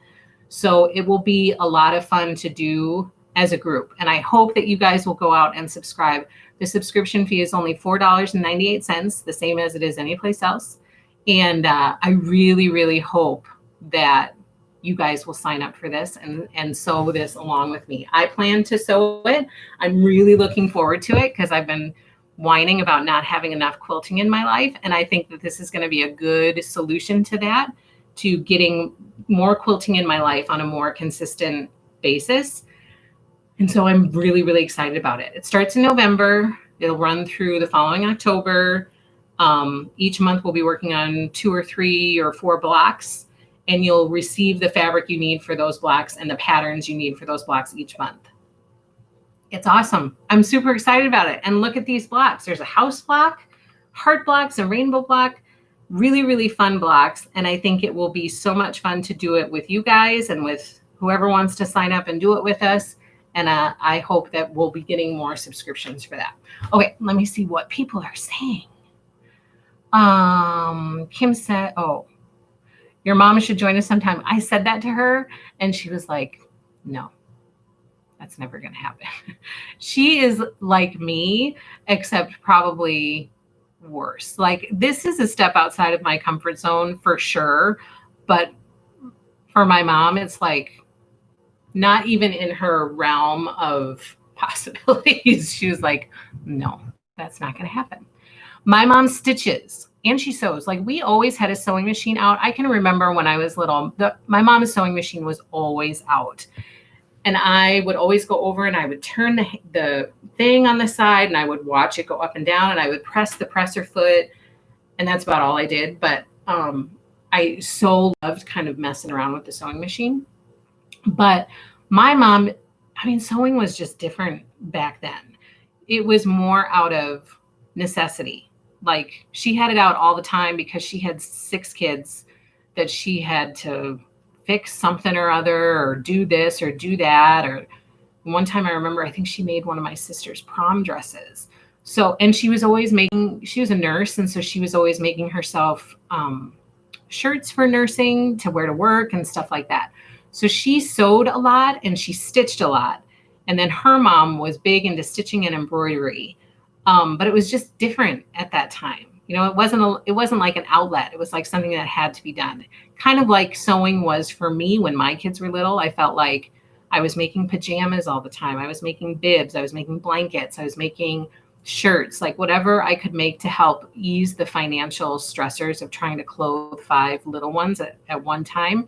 So it will be a lot of fun to do as a group. And I hope that you guys will go out and subscribe. The subscription fee is only $4.98, the same as it is anyplace else. And I really, really hope that you guys will sign up for this and sew this along with me. I plan to sew it. I'm really looking forward to it because I've been whining about not having enough quilting in my life. And I think that this is going to be a good solution to that, to getting more quilting in my life on a more consistent basis. And so I'm really, really excited about it. It starts in November. It'll run through the following October. Each month we'll be working on 2 or 3 or 4 blocks, and you'll receive the fabric you need for those blocks and the patterns you need for those blocks each month. It's awesome. I'm super excited about it. And look at these blocks. There's a house block, heart blocks, a rainbow block, really, really fun blocks. And I think it will be so much fun to do it with you guys and with whoever wants to sign up and do it with us. And I hope that we'll be getting more subscriptions for that. Okay, let me see what people are saying. Kim said, oh, your mom should join us sometime. I said that to her and she was like, no, that's never going to happen. She is like me, except probably worse. Like, this is a step outside of my comfort zone for sure. But for my mom, it's like not even in her realm of possibilities. She was like, no, that's not going to happen. My mom stitches and she sews. Like, we always had a sewing machine out. I can remember when I was little, my mom's sewing machine was always out. And I would always go over and I would turn the thing on the side and I would watch it go up and down and I would press the presser foot. And that's about all I did. But I so loved kind of messing around with the sewing machine. But my mom, I mean, sewing was just different back then. It was more out of necessity. Like, she had it out all the time because she had 6 kids that she had to fix something or other, or do this or do that. Or one time I remember, I think she made one of my sister's prom dresses. So, and she was always making, she was a nurse. And so she was always making herself shirts for nursing to wear to work and stuff like that. So she sewed a lot and she stitched a lot. And then her mom was big into stitching and embroidery. But it was just different at that time. You know, it wasn't like an outlet. It was like something that had to be done. Kind of like sewing was for me when my kids were little. I felt like I was making pajamas all the time. I was making bibs. I was making blankets. I was making shirts, like whatever I could make to help ease the financial stressors of trying to clothe 5 little ones at one time.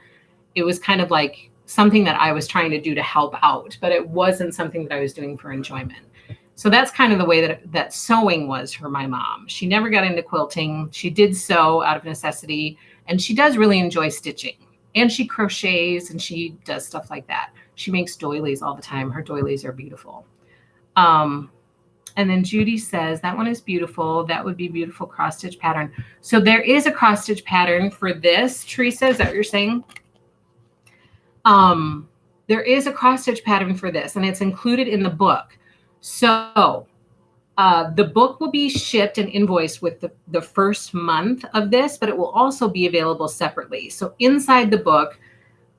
It was kind of like something that I was trying to do to help out, but it wasn't something that I was doing for enjoyment. So that's kind of the way that sewing was for my mom. She never got into quilting. She did sew out of necessity, and she does really enjoy stitching. And she crochets and she does stuff like that. She makes doilies all the time. Her doilies are beautiful. And then Judy says, that one is beautiful. That would be beautiful cross stitch pattern. So there is a cross stitch pattern for this. Teresa, is that what you're saying? There is a cross stitch pattern for this, and it's included in the book. So the book will be shipped and invoiced with the first month of this, but it will also be available separately. So inside the book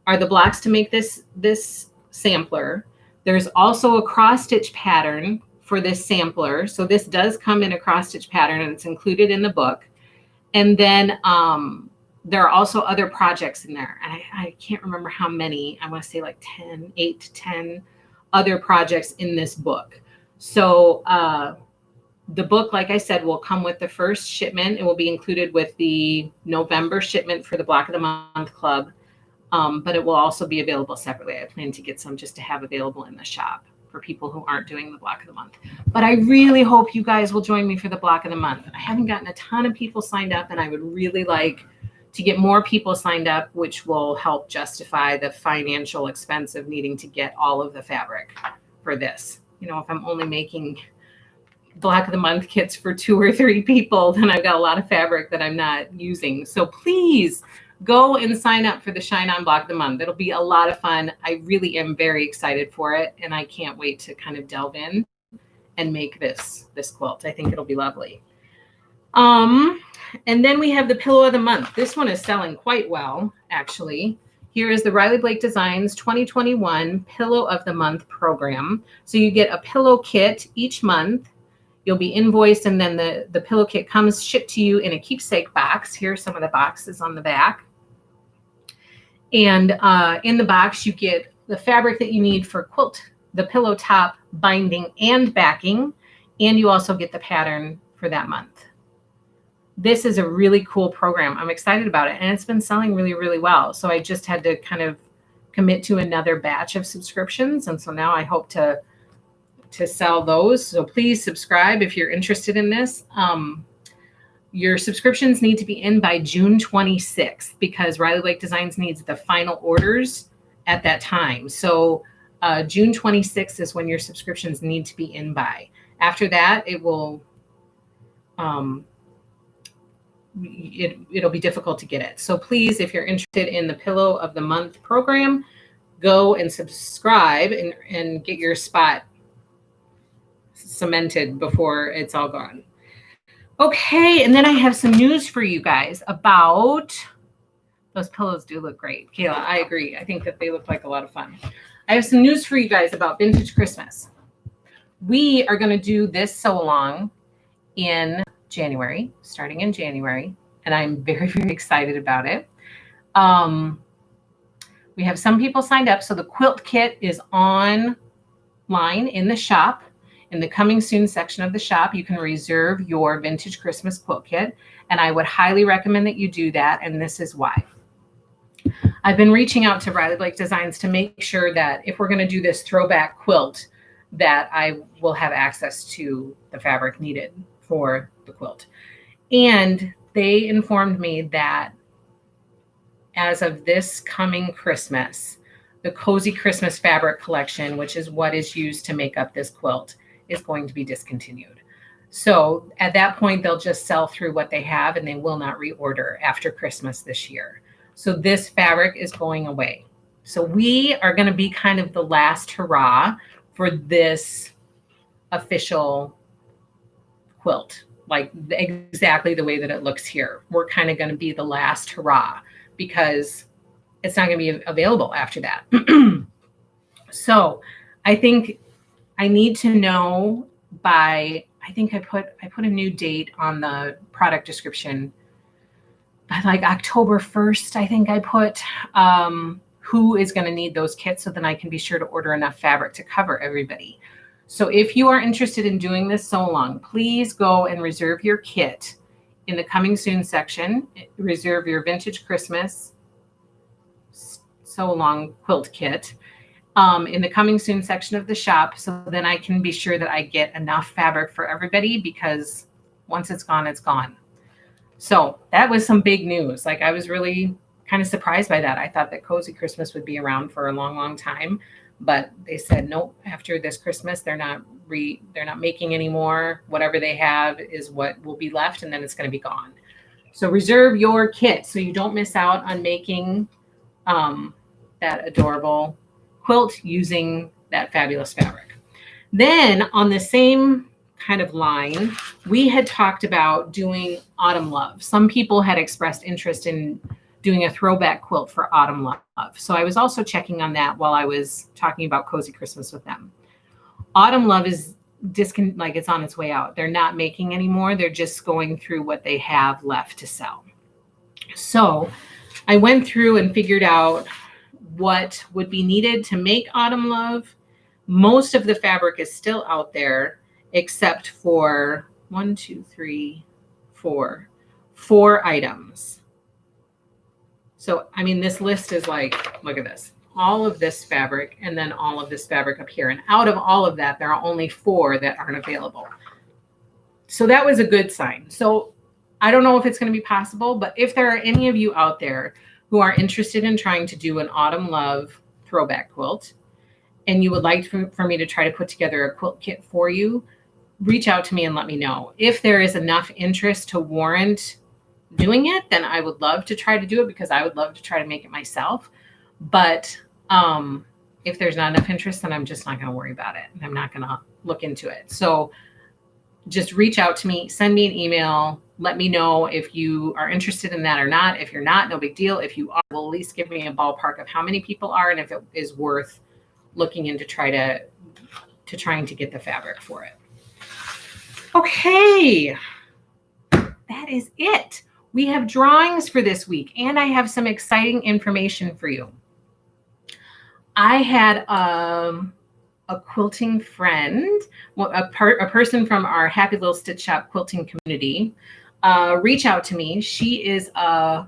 are the blocks to make this sampler. There's also a cross stitch pattern for this sampler. So this does come in a cross stitch pattern and it's included in the book. And then there are also other projects in there. And I can't remember how many. I want to say like 8 to 10 other projects in this book. So the book, like I said, will come with the first shipment. It will be included with the November shipment for the Block of the Month Club. But it will also be available separately. I plan to get some just to have available in the shop for people who aren't doing the Block of the Month. But I really hope you guys will join me for the Block of the Month. I haven't gotten a ton of people signed up, and I would really like to get more people signed up, which will help justify the financial expense of needing to get all of the fabric for this. You know, if I'm only making Block of the Month kits for 2 or 3 people, then I've got a lot of fabric that I'm not using. So please go and sign up for the Shine On Block of the Month. It'll be a lot of fun. I really am very excited for it, and I can't wait to kind of delve in and make this quilt. I think it'll be lovely. And then we have the Pillow of the Month. This one is selling quite well, actually. Here is the Riley Blake Designs 2021 Pillow of the Month program. So you get a pillow kit each month. You'll be invoiced, and then the pillow kit comes shipped to you in a keepsake box. Here's some of the boxes on the back. And in the box, you get the fabric that you need for the pillow top binding and backing. And you also get the pattern for that month. This is a really cool program. I'm excited about it. And it's been selling really, really well. So I just had to kind of commit to another batch of subscriptions. And so now I hope to sell those. So please subscribe if you're interested in this. Your subscriptions need to be in by June 26th because Riley Blake Designs needs the final orders at that time. So June 26th is when your subscriptions need to be in by. After that, it will it'll be difficult to get it. So please, if you're interested in the Pillow of the Month program, go and subscribe and get your spot cemented before it's all gone. Okay, and then I have some news for you guys about those pillows. Do look great, Kayla. I agree. I think that they look like a lot of fun. I have some news for you guys about Vintage Christmas. We are going to do this sew along in January, starting in January, and I'm very, very excited about it. We have some people signed up, so the quilt kit is online in the shop. In the coming soon section of the shop, you can reserve your Vintage Christmas quilt kit, and I would highly recommend that you do that, and this is why. I've been reaching out to Riley Blake Designs to make sure that if we're going to do this throwback quilt, that I will have access to the fabric needed for the quilt. And they informed me that as of this coming Christmas, the Cozy Christmas Fabric Collection, which is what is used to make up this quilt, is going to be discontinued. So at that point, they'll just sell through what they have and they will not reorder after Christmas this year. So this fabric is going away. So we are going to be kind of the last hurrah for this official quilt, like exactly the way that it looks here. We're kind of going to be the last hurrah because it's not going to be available after that. So I think I need to know by, I think I put a new date on the product description by like October 1st. I think I put who is going to need those kits, so then I can be sure to order enough fabric to cover everybody. So if you are interested in doing this sew along, please go and reserve your kit in the coming soon section. Reserve your Vintage Christmas sew along quilt kit in the coming soon section of the shop, so then I can be sure that I get enough fabric for everybody, because once it's gone, it's gone. So that was some big news. Like, I was really kind of surprised by that. I thought that Cozy Christmas would be around for a long, long time, but they said, nope, after this Christmas, they're not making anymore. Whatever they have is what will be left, and then it's going to be gone. So reserve your kit so you don't miss out on making that adorable quilt using that fabulous fabric. Then on the same kind of line, we had talked about doing Autumn Love. Some people had expressed interest in doing a throwback quilt for Autumn Love. So I was also checking on that while I was talking about Cozy Christmas with them. Autumn Love is like it's on its way out. They're not making anymore. They're just going through what they have left to sell. So I went through and figured out what would be needed to make Autumn Love. Most of the fabric is still out there, except for 4 items. So, I mean, this list is like, look at this, all of this fabric, and then all of this fabric up here. And out of all of that, there are only 4 that aren't available. So that was a good sign. So I don't know if it's going to be possible, but if there are any of you out there who are interested in trying to do an Autumn Love throwback quilt, and you would like for me to try to put together a quilt kit for you, reach out to me and let me know. If there is enough interest to warrant doing it, then I would love to try to do it, because I would love to try to make it myself. But if there's not enough interest, then I'm just not going to worry about it. I'm not going to look into it. So just reach out to me, send me an email, let me know if you are interested in that or not. If you're not, no big deal. If you are, well, at least give me a ballpark of how many people are and if it is worth looking into trying to get the fabric for it. Okay, that is it. We have drawings for this week, and I have some exciting information for you. I had a quilting friend, a person from our Happy Little Stitch Shop quilting community, reach out to me. She is a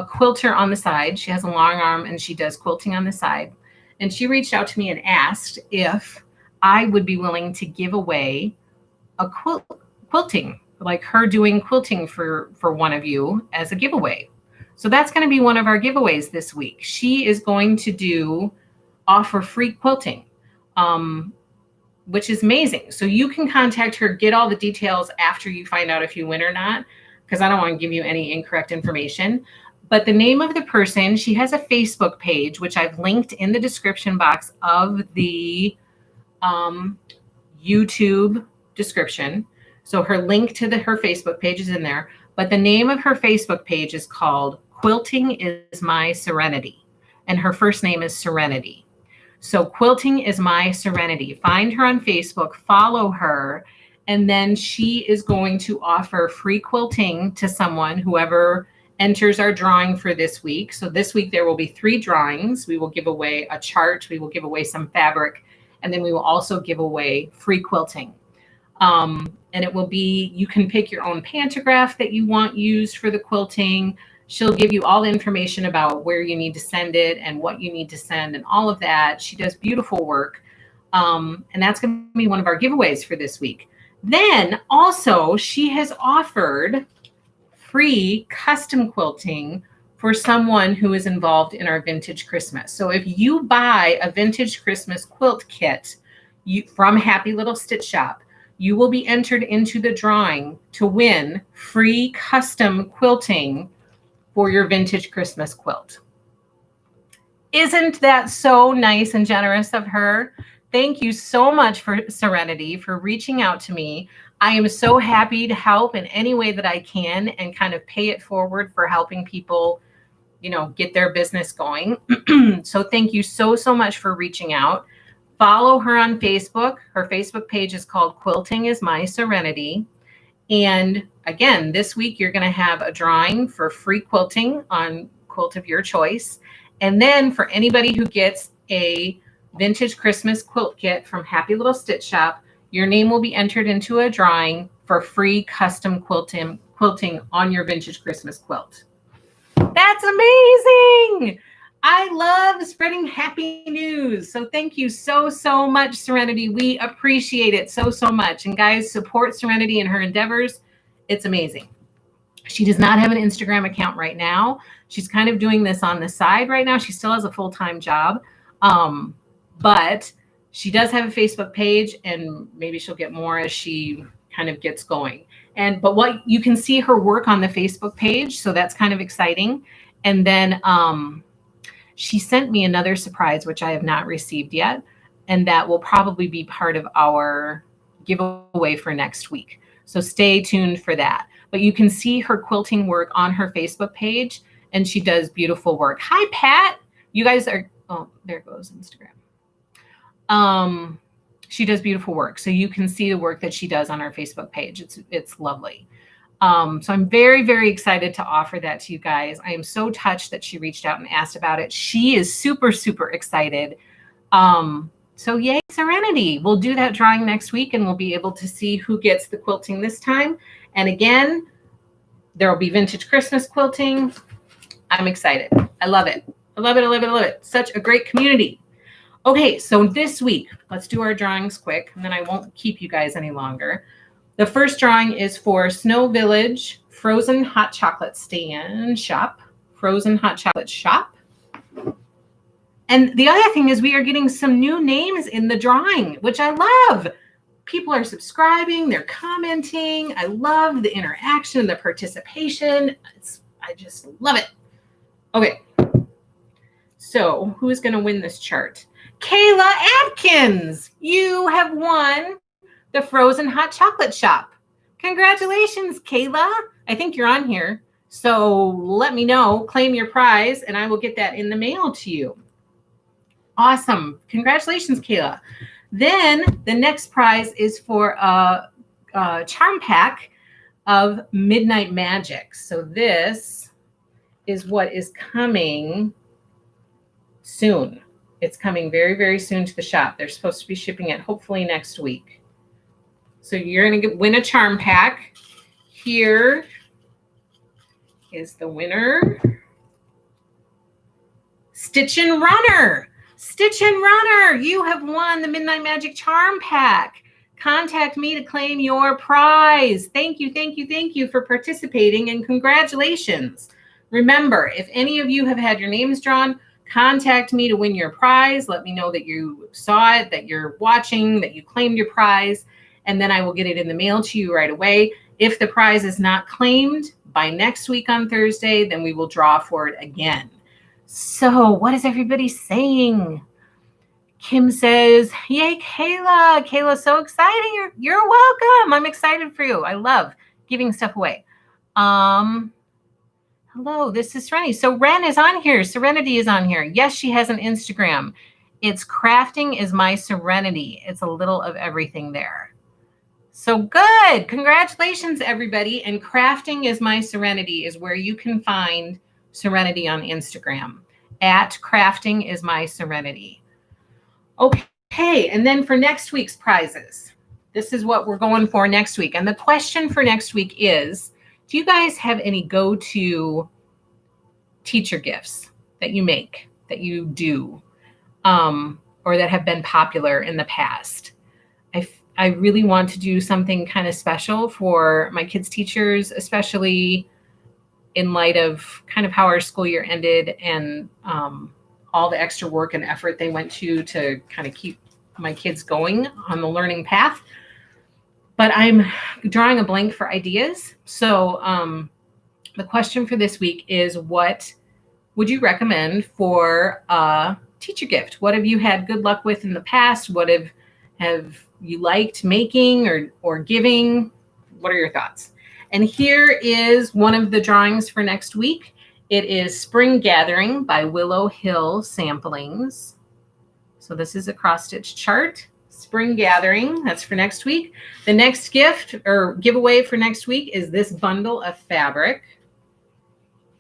quilter on the side. She has a long arm and she does quilting on the side. And she reached out to me and asked if I would be willing to give away a quilting, like her doing quilting for one of you as a giveaway. So that's going to be one of our giveaways this week. She is going to offer free quilting, which is amazing. So you can contact her, get all the details after you find out if you win or not, because I don't want to give you any incorrect information. But the name of the person, she has a Facebook page, which I've linked in the description box of the YouTube description. So her link to her Facebook page is in there. But the name of her Facebook page is called Quilting is My Serenity. And her first name is Serenity. So Quilting is My Serenity. Find her on Facebook, follow her, and then she is going to offer free quilting to someone, whoever enters our drawing for this week. So this week there will be 3 drawings. We will give away a chart, we will give away some fabric, and then we will also give away free quilting. And it will be, you can pick your own pantograph that you want used for the quilting. She'll give you all the information about where you need to send it and what you need to send and all of that. She does beautiful work. And that's going to be one of our giveaways for this week. Then also she has offered free custom quilting for someone who is involved in our Vintage Christmas. So if you buy a Vintage Christmas quilt kit from Happy Little Stitch Shop, you will be entered into the drawing to win free custom quilting for your Vintage Christmas quilt. Isn't that so nice and generous of her? Thank you so much for Serenity for reaching out to me. I am so happy to help in any way that I can and kind of pay it forward for helping people, get their business going. So thank you so much for reaching out. Follow her on Facebook. Her Facebook page is called Quilting is My Serenity. And again, this week you're going to have a drawing for free quilting on quilt of your choice. And then for anybody who gets a Vintage Christmas quilt kit from Happy Little Stitch Shop, your name will be entered into a drawing for free custom quilting on your Vintage Christmas quilt. That's amazing. I love spreading happy news. So thank you so much, Serenity. We appreciate it so much. And guys, support Serenity in her endeavors. It's amazing. She does not have an Instagram account right now. She's kind of doing this on the side right now. She still has a full-time job. But she does have a Facebook page, and maybe she'll get more as she kind of gets going. But what you can see her work on the Facebook page, so that's kind of exciting. And then she sent me another surprise, which I have not received yet. And that will probably be part of our giveaway for next week. So stay tuned for that. But you can see her quilting work on her Facebook page, and she does beautiful work. Hi, Pat. You guys are, oh, there goes Instagram. She does beautiful work. So you can see the work that she does on her Facebook page. It's lovely. So I'm very, very excited to offer that to you guys. I am so touched that she reached out and asked about it. She is super, super excited. So yay, Serenity. We'll do that drawing next week, and we'll be able to see who gets the quilting this time. And again, there will be vintage Christmas quilting. I'm excited. I love it. I love it. I love it. I love it. Such a great community. Okay, so this week, let's do our drawings quick, and then I won't keep you guys any longer. The first drawing is for Snow Village Frozen Hot Chocolate Stand Shop. Frozen Hot Chocolate Shop. And the other thing is we are getting some new names in the drawing, which I love. People are subscribing, they're commenting. I love the interaction, the participation. I just love it. Okay. So who is going to win this chart? Kayla Atkins, you have won the Frozen Hot Chocolate Shop. Congratulations, Kayla. I think you're on here. So let me know, claim your prize, and I will get that in the mail to you. Awesome. Congratulations, Kayla. Then the next prize is for a charm pack of Midnight Magic. So this is what is coming soon. It's coming very, very soon to the shop. They're supposed to be shipping it hopefully next week. So you're going to win a charm pack. Here is the winner. Stitchin Runner. Stitchin Runner, you have won the Midnight Magic Charm Pack. Contact me to claim your prize. Thank you, thank you, thank you for participating, and congratulations. Remember, if any of you have had your names drawn, contact me to win your prize. Let me know that you saw it, that you're watching, that you claimed your prize, and then I will get it in the mail to you right away. If the prize is not claimed by next week on Thursday, then we will draw for it again. So what is everybody saying? Kim says, yay, Kayla. Kayla's so exciting. You're welcome. I'm excited for you. I love giving stuff away. Hello, this is Serenity. So Ren is on here. Serenity is on here. Yes, she has an Instagram. It's Crafting is My Serenity. It's a little of everything there. So good. Congratulations, everybody. And Crafting is My Serenity is where you can find Serenity on Instagram. At Crafting is My Serenity. Okay, and then for next week's prizes, this is what we're going for next week. And the question for next week is, do you guys have any go-to teacher gifts that you make, that you do, or that have been popular in the past? I really want to do something kind of special for my kids' teachers, especially in light of kind of how our school year ended and all the extra work and effort they went to kind of keep my kids going on the learning path. But I'm drawing a blank for ideas. So the question for this week is, what would you recommend for a teacher gift? What have you had good luck with in the past? What have you liked making or giving? What are your thoughts? And here is one of the drawings for next week. It is Spring Gathering by Willow Hill Samplings. So this is a cross stitch chart. Spring Gathering, that's for next week. The next gift or giveaway for next week is this bundle of fabric.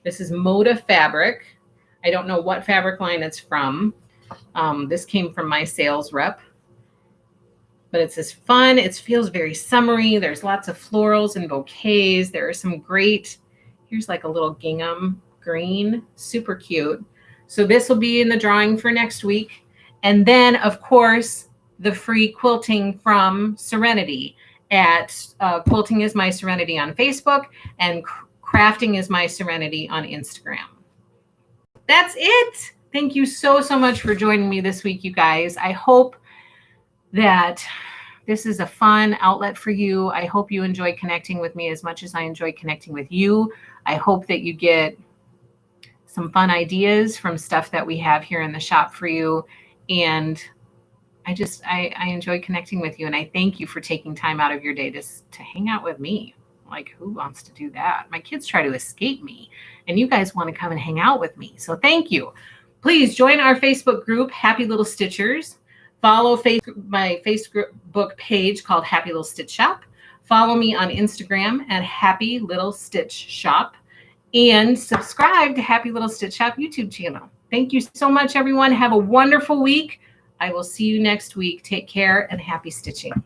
This is Moda fabric. I don't know what fabric line it's from. This came from my sales rep. But it's this fun. It feels very summery. There's lots of florals and bouquets. There are some great, here's like a little gingham green, super cute. So this will be in the drawing for next week. And then, of course, the free quilting from Serenity at Quilting is My Serenity on Facebook and Crafting is My Serenity on Instagram. That's it. Thank you so, so much for joining me this week, you guys. I hope that this is a fun outlet for you. I hope you enjoy connecting with me as much as I enjoy connecting with you. I hope that you get some fun ideas from stuff that we have here in the shop for you. And I enjoy connecting with you, and I thank you for taking time out of your day to hang out with me. Like, who wants to do that? My kids try to escape me, and you guys want to come and hang out with me. So thank you. Please join our Facebook group, Happy Little Stitchers. Follow my Facebook page called Happy Little Stitch Shop. Follow me on Instagram at Happy Little Stitch Shop. And subscribe to Happy Little Stitch Shop YouTube channel. Thank you so much, everyone. Have a wonderful week. I will see you next week. Take care and happy stitching.